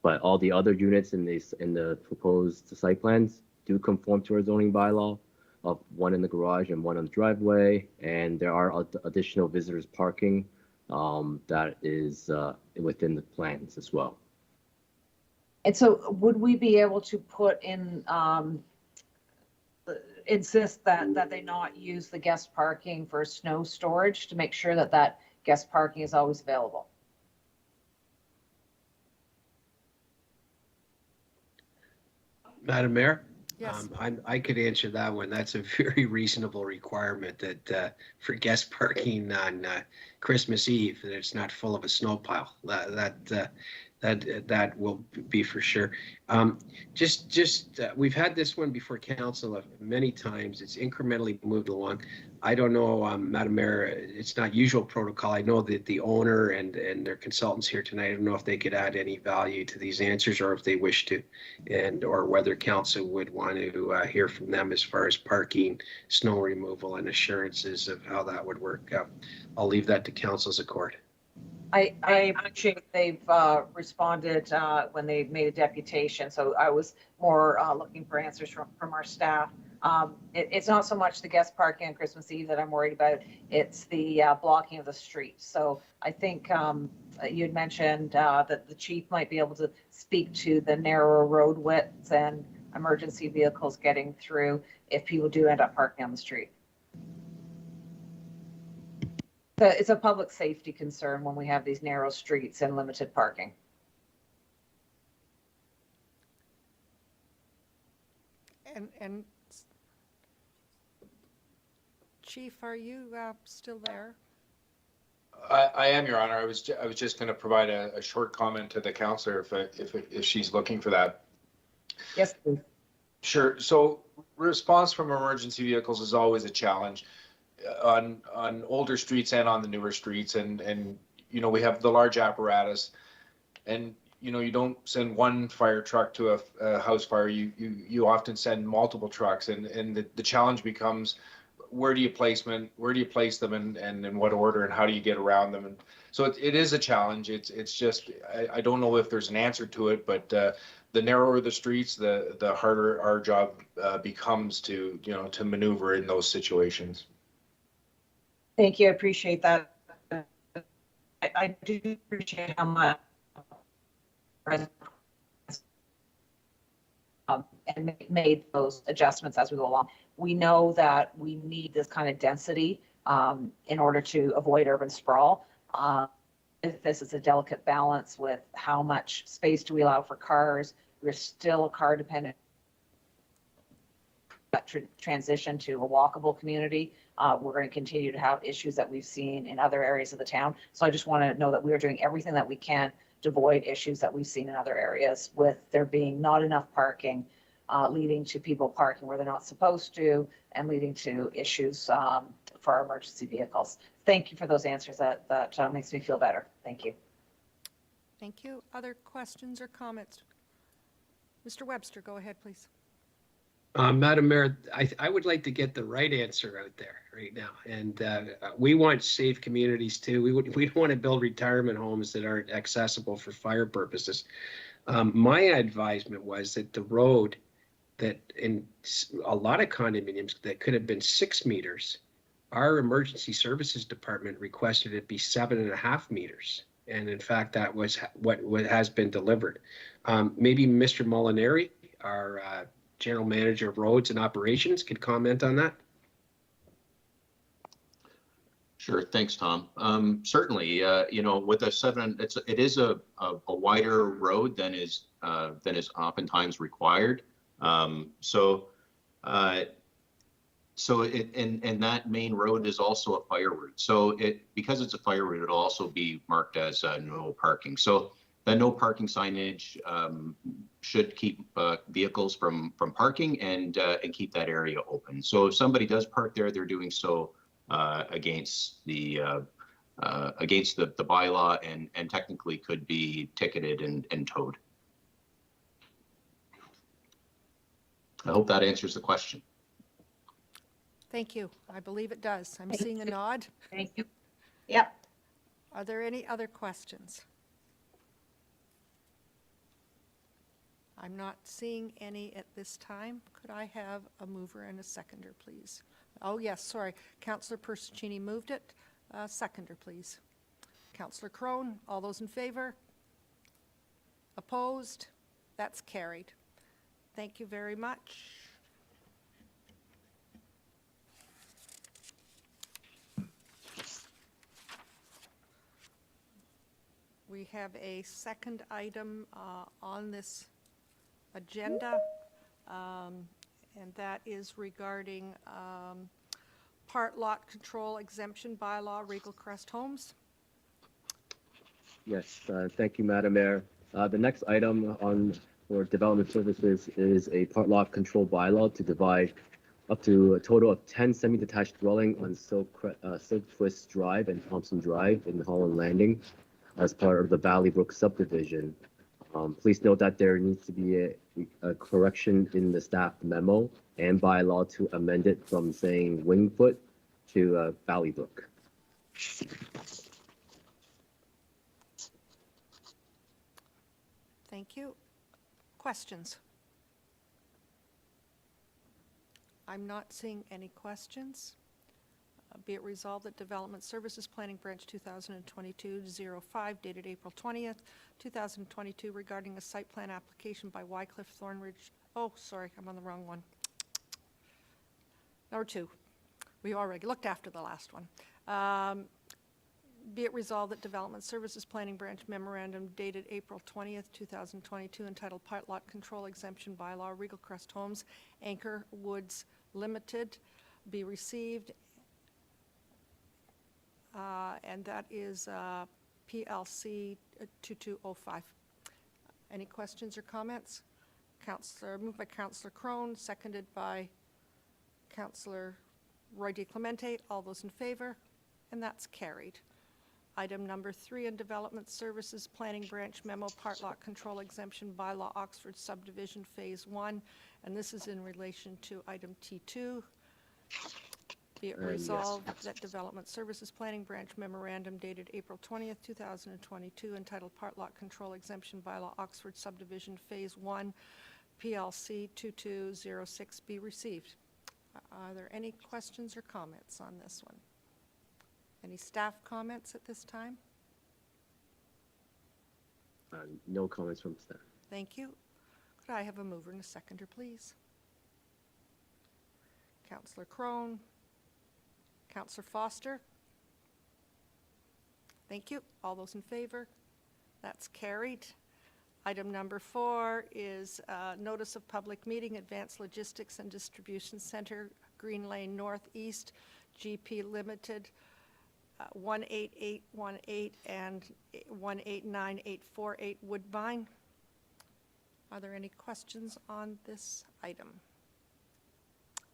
But all the other units in the proposed site plans do conform to our zoning bylaw of one in the garage and one on the driveway, and there are additional visitors parking that is within the plans as well. And so would we be able to put in, insist that they not use the guest parking for snow storage to make sure that that guest parking is always available? Madam Mayor? Yes. I could answer that one. That's a very reasonable requirement that for guest parking on Christmas Eve, that it's not full of a snow pile. That will be for sure. We've had this one before council many times. It's incrementally moved along. I don't know, Madam Mayor, it's not usual protocol. I know that the owner and their consultants here tonight, I don't know if they could add any value to these answers or if they wish to, or whether council would want to hear from them as far as parking, snow removal, and assurances of how that would work. I'll leave that to council's accord. I appreciate they've responded when they made a deputation, so I was more looking for answers from our staff. It's not so much the guest parking on Christmas Eve that I'm worried about, it's the blocking of the street. So I think you had mentioned that the chief might be able to speak to the narrower road widths and emergency vehicles getting through if people do end up parking on the street. It's a public safety concern when we have these narrow streets and limited parking. And Chief, are you still there? I am, Your Honor. I was just going to provide a short comment to the councillor if she's looking for that. Yes, please. Sure. So response from emergency vehicles is always a challenge on older streets and on the newer streets, and you know, we have the large apparatus, and you know, you don't send one fire truck to a house fire. You often send multiple trucks, and the challenge becomes, where do you place them, and in what order, and how do you get around them? And so it is a challenge. It's just I don't know if there's an answer to it, but the narrower the streets, the harder our job becomes to maneuver in those situations. Thank you. I appreciate that. I do appreciate how much and made those adjustments as we go along. We know that we need this kind of density in order to avoid urban sprawl. This is a delicate balance with how much space do we allow for cars. We're still a car dependent transition to a walkable community. We're going to continue to have issues that we've seen in other areas of the town. So I just want to know that we are doing everything that we can to avoid issues that we've seen in other areas with there being not enough parking, leading to people parking where they're not supposed to, and leading to issues for our emergency vehicles. Thank you for those answers. That makes me feel better. Thank you. Thank you. Other questions or comments? Mr. Webster, go ahead, please. Madam Mayor, I would like to get the right answer out there right now. And we want safe communities too. We don't want to build retirement homes that aren't accessible for fire purposes. My advisement was that the road that in a lot of condominiums that could have been 6 meters, our emergency services department requested it be 7.5 meters. And in fact, that was what has been delivered. Maybe Mr. Molinari, our General Manager of Roads and Operations, could comment on that. Sure, thanks, Tom. Certainly, you know, with a 7, it is a wider road than is oftentimes required. So that main road is also a fire route. So because it's a fire route, it'll also be marked as no parking. So the no parking signage should keep vehicles from parking and keep that area open. So if somebody does park there, they're doing so against the bylaw and technically could be ticketed and towed. I hope that answers the question. Thank you. I believe it does. I'm seeing a nod. Thank you. Yep. Are there any other questions? I'm not seeing any at this time. Could I have a mover and a seconder, please? Oh, yes, sorry. Councillor Persicini moved it. Seconder, please. Councillor Crone, all those in favor? Opposed? That's carried. Thank you very much. We have a second item on this agenda, and that is regarding part lot control exemption bylaw, Regal Crest Homes. Yes, thank you, Madam Mayor. The next item on for development services is a part lot control bylaw to divide up to a total of 10 semi-detached dwelling on Silk Twist Drive and Thompson Drive in Holland Landing as part of the Valley Brook subdivision. Please note that there needs to be a correction in the staff memo and bylaw to amend it from saying Wingfoot to Valley Brook. Thank you. Questions? I'm not seeing any questions. Be it resolved that Development Services Planning Branch 2022-05 dated April 20th, 2022 regarding a site plan application by Wycliffe Thornridge. Oh, sorry, I'm on the wrong one. Number 2. We already looked after the last one. Be it resolved that Development Services Planning Branch Memorandum dated April 20th, 2022 entitled Part Lot Control Exemption Bylaw, Regal Crest Homes, Anchor Woods Limited be received, and that is PLC 2205. Any questions or comments? Moved by Councillor Crone, seconded by Councillor Roy DiClemente. All those in favor? And that's carried. Item number 3 in Development Services Planning Branch Memo Part Lot Control Exemption Bylaw Oxford Subdivision Phase 1, and this is in relation to item T2. Be it resolved that Development Services Planning Branch Memorandum dated April 20th, 2022 entitled Part Lot Control Exemption Bylaw Oxford Subdivision Phase 1 PLC 2206 be received. Are there any questions or comments on this one? Any staff comments at this time? No comments from staff. Thank you. Could I have a mover and a seconder, please? Councillor Crone. Councillor Foster. Thank you. All those in favor? That's carried. Item number 4 is notice of public meeting, Advanced Logistics and Distribution Center, Green Lane Northeast, GP Limited, 18818 and 189848 Woodbine. Are there any questions on this item?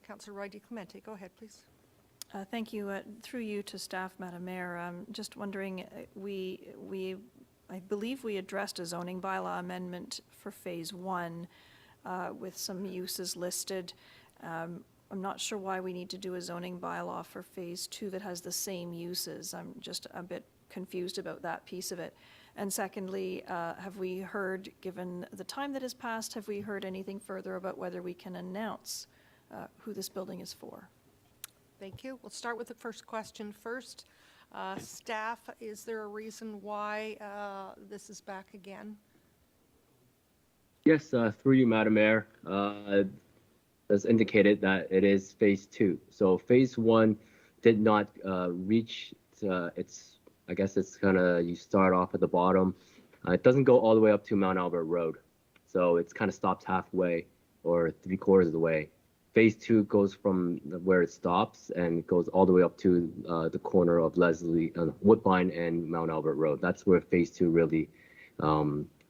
Councillor Roy DiClemente, go ahead, please. Thank you. Through you to staff, Madam Mayor, just wondering, I believe we addressed a zoning bylaw amendment for Phase 1 with some uses listed. I'm not sure why we need to do a zoning bylaw for Phase 2 that has the same uses. I'm just a bit confused about that piece of it. And secondly, have we heard, given the time that has passed, have we heard anything further about whether we can announce who this building is for? Thank you. We'll start with the first question first. Staff, is there a reason why this is back again? Yes, through you, Madam Mayor. As indicated that it is Phase 2. So Phase 1 did not reach its, I guess it's kind of, you start off at the bottom. It doesn't go all the way up to Mount Albert Road. So it's kind of stops halfway or 3/4 of the way. Phase 2 goes from where it stops and goes all the way up to the corner of Woodbine and Mount Albert Road. That's where Phase 2 really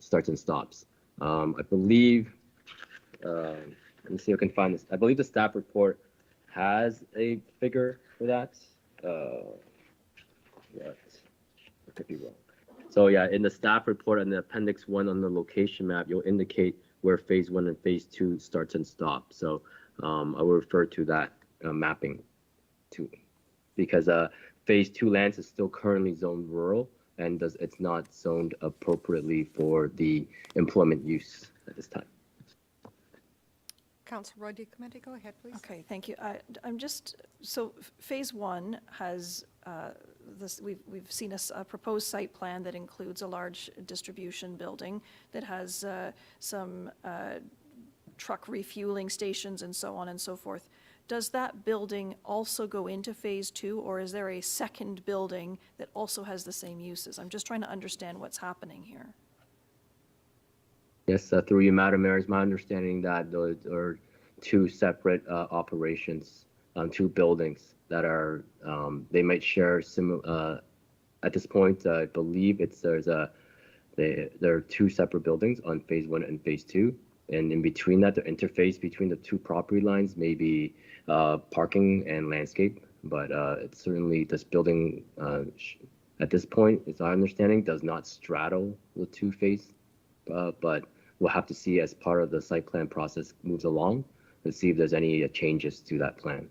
starts and stops. I believe, let me see if I can find this. I believe the staff report has a figure for that. What? I could be wrong. So yeah, in the staff report and the Appendix 1 on the location map, you'll indicate where Phase 1 and Phase 2 starts and stops. So I will refer to that mapping too, because Phase 2 lands is still currently zoned rural and it's not zoned appropriately for the employment use at this time. Councillor Roy DiClemente, go ahead, please. Okay, thank you. I'm just, so Phase 1 has we've seen a proposed site plan that includes a large distribution building that has some truck refueling stations and so on and so forth. Does that building also go into phase 2, or is there a second building that also has the same uses? I'm just trying to understand what's happening here. Yes, through you, Madam Mayor, it's my understanding that those are two separate operations, two buildings that are, they might share similar, at this point, I believe there are two separate buildings on phase 1 and phase 2. And in between that, the interface between the two property lines may be parking and landscape, but it's certainly this building, at this point, it's our understanding, does not straddle the two phase, but we'll have to see as part of the site plan process moves along and see if there's any changes to that plan.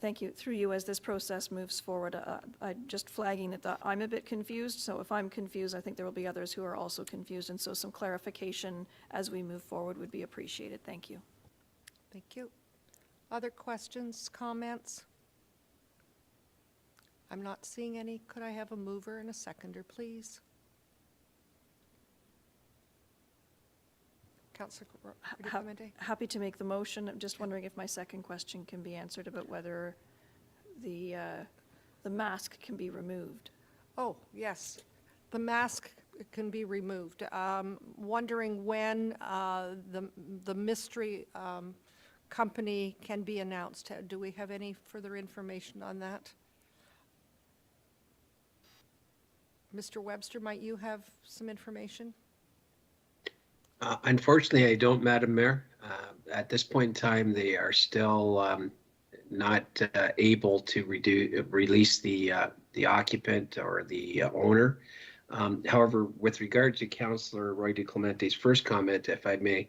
Thank you. Through you, as this process moves forward, I'm just flagging that I'm a bit confused. So if I'm confused, I think there will be others who are also confused. And so some clarification as we move forward would be appreciated. Thank you. Thank you. Other questions, comments? I'm not seeing any. Could I have a mover and a seconder, please? Councillor Clemente. Happy to make the motion. I'm just wondering if my second question can be answered about whether the mask can be removed. Oh, yes. The mask can be removed. Wondering when the mystery company can be announced. Do we have any further information on that? Mr. Webster, might you have some information? Unfortunately, I don't, Madam Mayor. At this point in time, they are still not able to release the occupant or the owner. However, with regard to Councillor Roy DeClemente's first comment, if I may,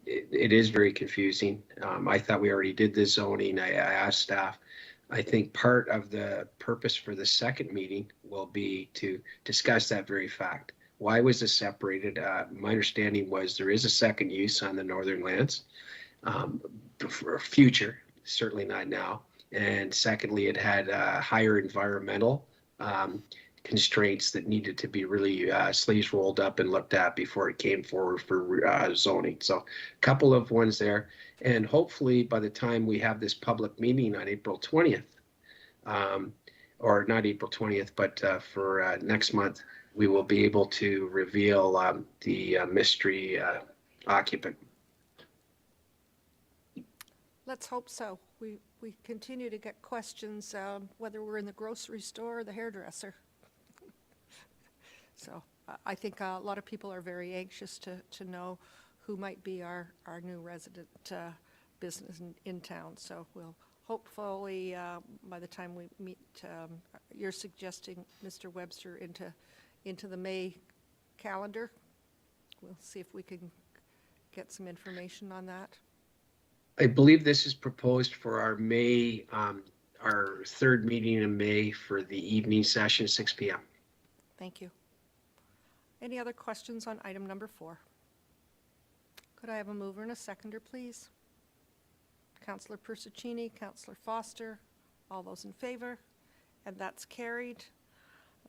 it is very confusing. I thought we already did the zoning. I asked staff. I think part of the purpose for the second meeting will be to discuss that very fact. Why was this separated? My understanding was there is a second use on the northern lands for future, certainly not now. And secondly, it had higher environmental constraints that needed to be really sleeves rolled up and looked at before it came forward for zoning. So a couple of ones there. And hopefully by the time we have this public meeting on April 20th, or not April 20th, but for next month, we will be able to reveal the mystery occupant. Let's hope so. We continue to get questions whether we're in the grocery store or the hairdresser. So I think a lot of people are very anxious to know who might be our new resident business in town. So we'll hopefully, by the time we meet, you're suggesting, Mr. Webster, into the May calendar. We'll see if we can get some information on that. I believe this is proposed for our May, our third meeting in May for the evening session, 6 p.m. Thank you. Any other questions on item number 4? Could I have a mover and a seconder, please? Councillor Persuccini, Councillor Foster, all those in favor, and that's carried.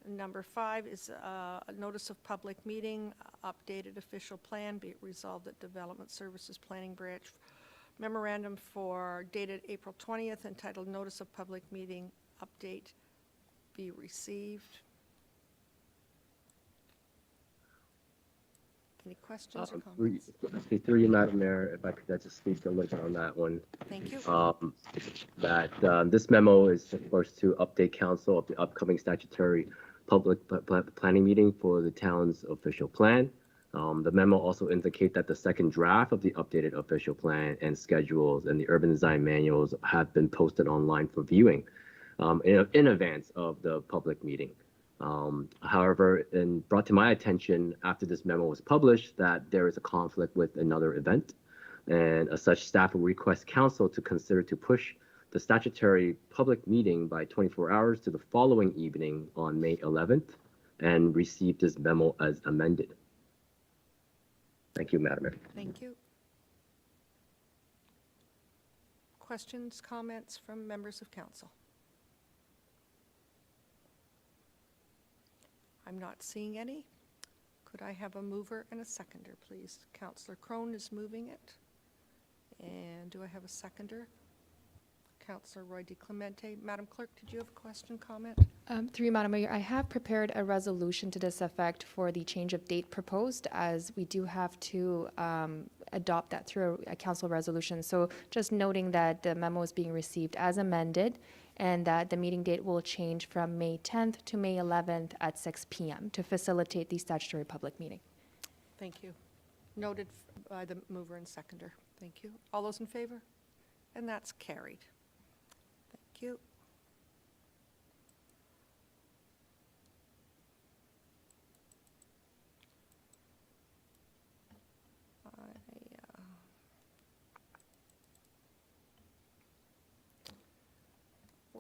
Number 5 is a notice of public meeting, updated official plan, be it resolved that Development Services Planning Branch memorandum for dated April 20th entitled Notice of Public Meeting Update be received. Any questions or comments? Through you, Madam Mayor, if I could just speak a little bit on that one. Thank you. This memo is supposed to update council of the upcoming statutory public planning meeting for the town's official plan. The memo also indicates that the second draft of the updated official plan and schedules and the urban design manuals have been posted online for viewing in advance of the public meeting. However, and brought to my attention after this memo was published that there is a conflict with another event, and as such, staff will request council to consider to push the statutory public meeting by 24 hours to the following evening on May 11th and receive this memo as amended. Thank you, Madam Mayor. Thank you. Questions, comments from members of council? I'm not seeing any. Could I have a mover and a seconder, please? Councillor Crone is moving it. And do I have a seconder? Councillor Roy DiClemente. Madam Clerk, did you have a question, comment? Through you, Madam Mayor, I have prepared a resolution to this effect for the change of date proposed, as we do have to adopt that through a council resolution. So just noting that the memo is being received as amended, and that the meeting date will change from May 10th to May 11th at 6 p.m. to facilitate the statutory public meeting. Thank you. Noted by the mover and seconder. Thank you. All those in favor? And that's carried. Thank you.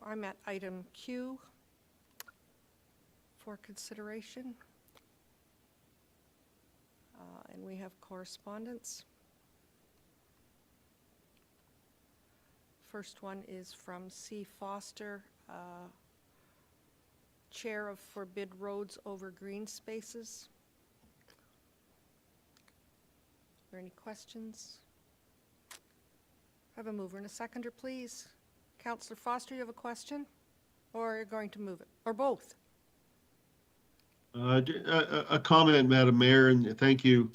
I'm at item Q for consideration. And we have correspondence. First one is from C. Foster, Chair of Forbid Roads Over Green Spaces. Are there any questions? Have a mover and a seconder, please. Councillor Foster, you have a question? Or you're going to move it? Or both? A comment, Madam Mayor, and thank you.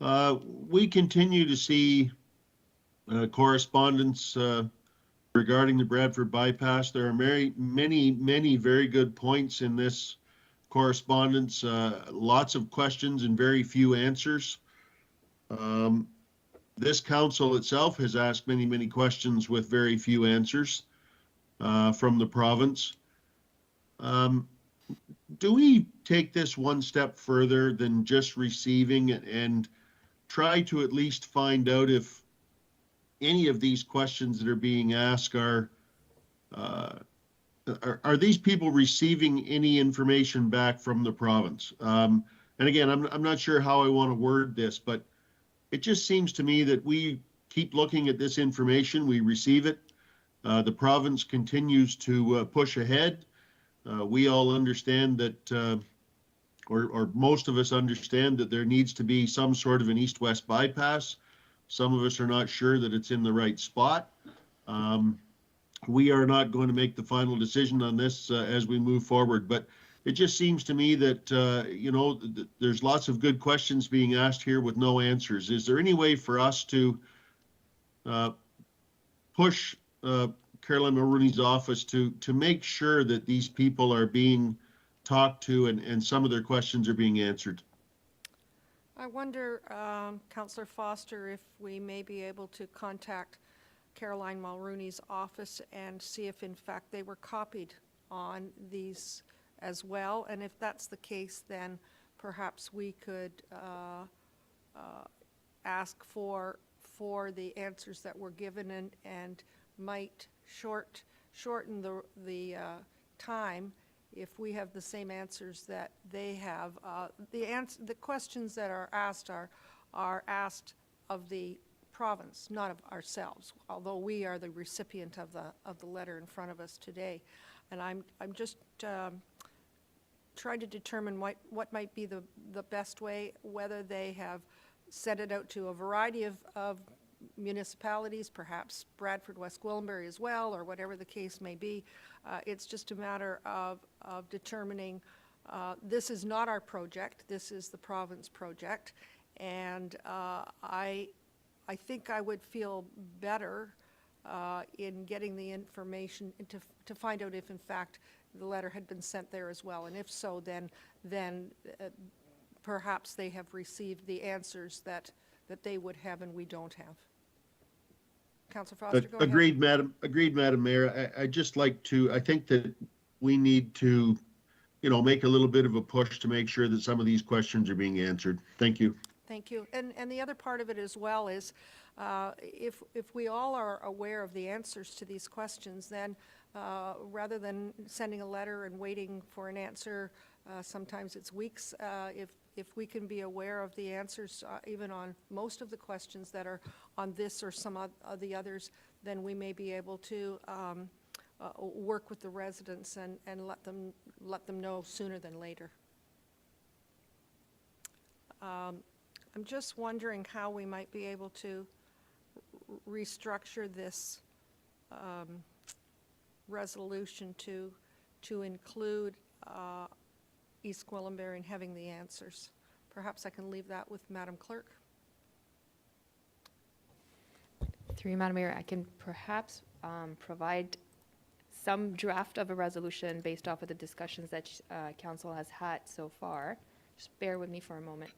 We continue to see correspondence regarding the Bradford Bypass. There are many very good points in this correspondence, lots of questions and very few answers. This council itself has asked many questions with very few answers from the province. Do we take this one step further than just receiving and try to at least find out if any of these questions that are being asked are these people receiving any information back from the province? And again, I'm not sure how I want to word this, but it just seems to me that we keep looking at this information, we receive it, the province continues to push ahead. We all understand that, or most of us understand that there needs to be some sort of an east-west bypass. Some of us are not sure that it's in the right spot. We are not going to make the final decision on this as we move forward, but it just seems to me that, there's lots of good questions being asked here with no answers. Is there any way for us to push Caroline Mulrooney's office to make sure that these people are being talked to and some of their questions are being answered? I wonder, Councillor Foster, if we may be able to contact Caroline Mulrooney's office and see if in fact they were copied on these as well, and if that's the case, then perhaps we could ask for the answers that were given and might shorten the time if we have the same answers that they have. The questions that are asked asked of the province, not of ourselves, although we are the recipient of the letter in front of us today. And I'm just trying to determine what might be the best way, whether they have sent it out to a variety of municipalities, perhaps Bradford, West Gwillimbury as well, or whatever the case may be. It's just a matter of determining this is not our project, this is the province project, and I think I would feel better in getting the information to find out if in fact the letter had been sent there as well, and if so, then perhaps they have received the answers that they would have and we don't have. Councillor Foster, go ahead. Agreed, Madam Mayor. I just like to, I think that we need to, make a little bit of a push to make sure that some of these questions are being answered. Thank you. Thank you. And the other part of it as well is if we all are aware of the answers to these questions, then rather than sending a letter and waiting for an answer, sometimes it's weeks, if we can be aware of the answers even on most of the questions that are on this or some of the others, then we may be able to work with the residents and let them know sooner than later. I'm just wondering how we might be able to restructure this resolution to include East Gwillimbury and having the answers. Perhaps I can leave that with Madam Clerk. Through you, Madam Mayor, I can perhaps provide some draft of a resolution based off of the discussions that Council has had so far. Just bear with me for a moment.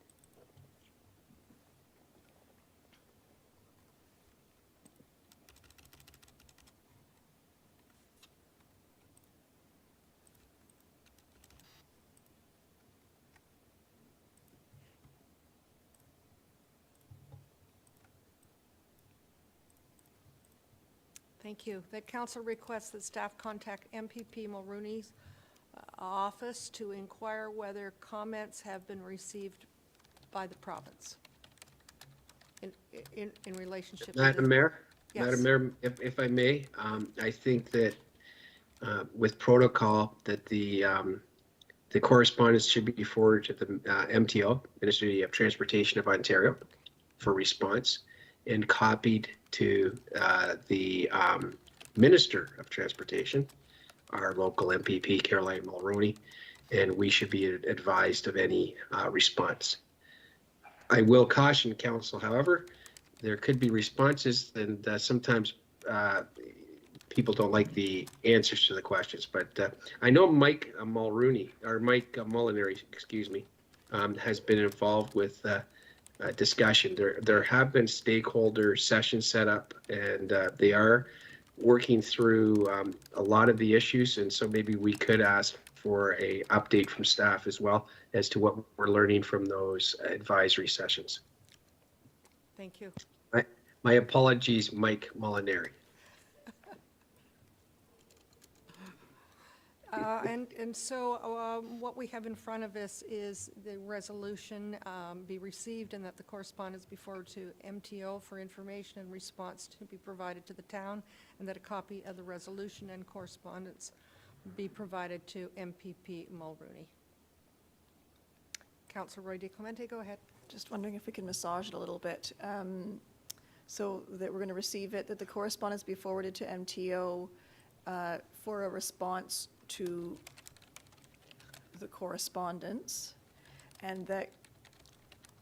Thank you. That council requests that staff contact MPP Mulrooney's office to inquire whether comments have been received by the province in relationship to Madam Mayor? Yes. Madam Mayor, if I may, I think that with protocol that the correspondence should be forwarded to the MTO, Ministry of Transportation of Ontario, for response, and copied to the Minister of Transportation, our local MPP, Caroline Mulroney, and we should be advised of any response. I will caution council, however, there could be responses, and sometimes people don't like the answers to the questions. But I know Mike Mulroney, or Mike Molinary, excuse me, has been involved with discussion. There have been stakeholder sessions set up, and they are working through a lot of the issues. And so maybe we could ask for a update from staff as well as to what we're learning from those advisory sessions. Thank you. My apologies, Mike Molinary. And so what we have in front of us is the resolution be received and that the correspondence be forwarded to MTO for information and response to be provided to the town, and that a copy of the resolution and correspondence be provided to MPP Mulrooney. Councillor Roy DeClemente, go ahead. Just wondering if we can massage it a little bit. So that we're going to receive it, that the correspondence be forwarded to MTO for a response to the correspondence, and that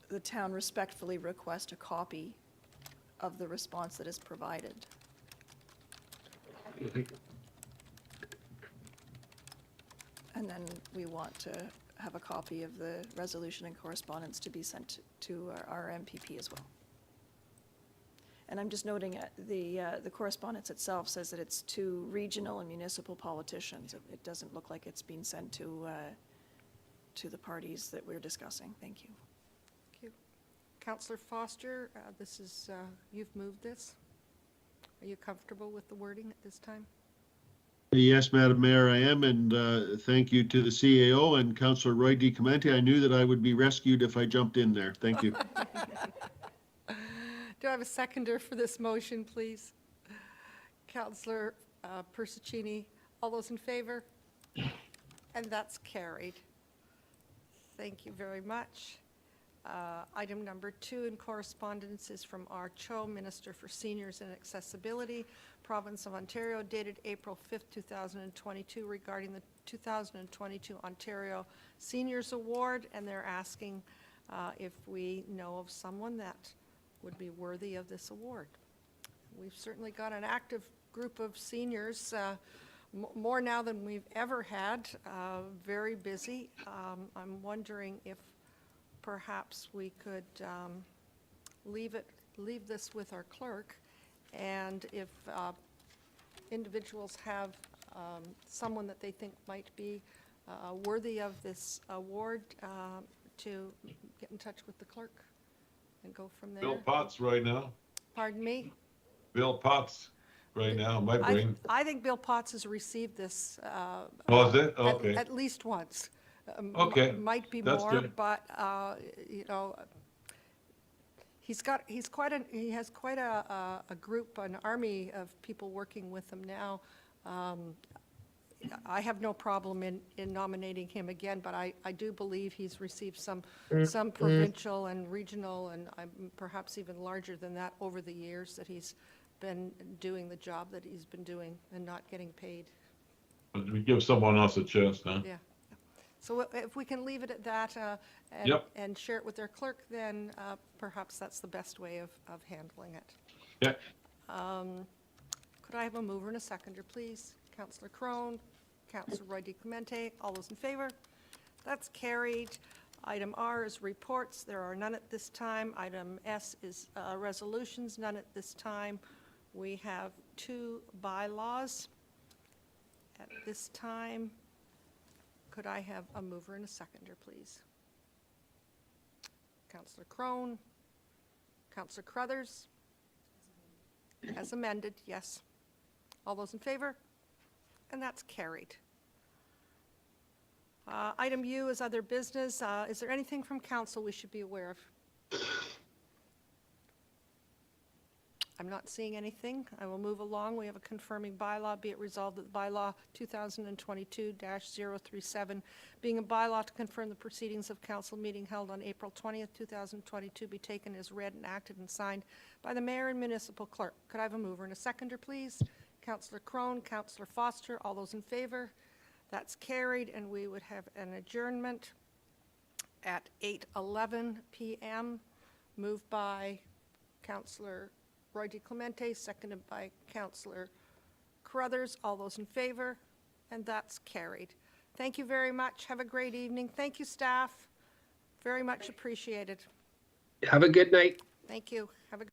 the town respectfully request a copy of the response that is provided. And then we want to have a copy of the resolution and correspondence to be sent to our MPP as well. And I'm just noting the correspondence itself says that it's to regional and municipal politicians. It doesn't look like it's being sent to the parties that we're discussing. Thank you. Thank you. Councillor Foster, this is, you've moved this. Are you comfortable with the wording at this time? Yes, Madam Mayor, I am, and thank you to the CAO and Councillor Roy DeClemente. I knew that I would be rescued if I jumped in there. Thank you. Do I have a seconder for this motion, please? Councillor Persicini, all those in favor? And that's carried. Thank you very much. Item number 2 in correspondence is from R. Cho, Minister for Seniors and Accessibility, Province of Ontario, dated April 5th, 2022, regarding the 2022 Ontario Seniors Award, and they're asking if we know of someone that would be worthy of this award. We've certainly got an active group of seniors, more now than we've ever had, very busy. I'm wondering if perhaps we could leave this with our clerk, and if individuals have someone that they think might be worthy of this award, to get in touch with the clerk and go from there. Bill Potts right now. Pardon me? Bill Potts right now, my brain. I think Bill Potts has received this. Oh, is it? Okay. At least once. Okay. Might be That's more, good. but you know, he has quite a group, an army of people working with him now. I have no problem in nominating him again, but I do believe he's received some provincial and regional and perhaps even larger than that over the years that he's been doing the job that he's been doing and not getting paid. But we give someone else a chance now. Yeah. So if we can leave it at that and share it with their clerk, then perhaps that's the best way of handling it. Yeah. Could I have a mover and a seconder, please? Councillor Crone, Councillor Roy DiClemente, all those in favor? That's carried. Item R is reports. There are none at this time. Item S is resolutions, none at this time. We have 2 bylaws at this time. Could I have a mover and a seconder, please? Councillor Crone, Councillor Crothers. As amended, yes. All those in favor? And that's carried. Item U is other business. Is there anything from council we should be aware of? I'm not seeing anything. I will move along. We have a confirming bylaw. Be it resolved that the bylaw 2022-037, being a bylaw to confirm the proceedings of council meeting held on April 20th, 2022, be taken as read and acted and signed by the mayor and municipal clerk. Could I have a mover and a seconder, please? Councillor Crone, Councillor Foster, all those in favor? That's carried, and we would have an adjournment at 8:11 p.m. moved by Councillor Roy DiClemente, seconded by Councillor Crothers. All those in favor? And that's carried. Thank you very much. Have a great evening. Thank you, staff. Very much appreciated. Have a good night. Thank you. Have a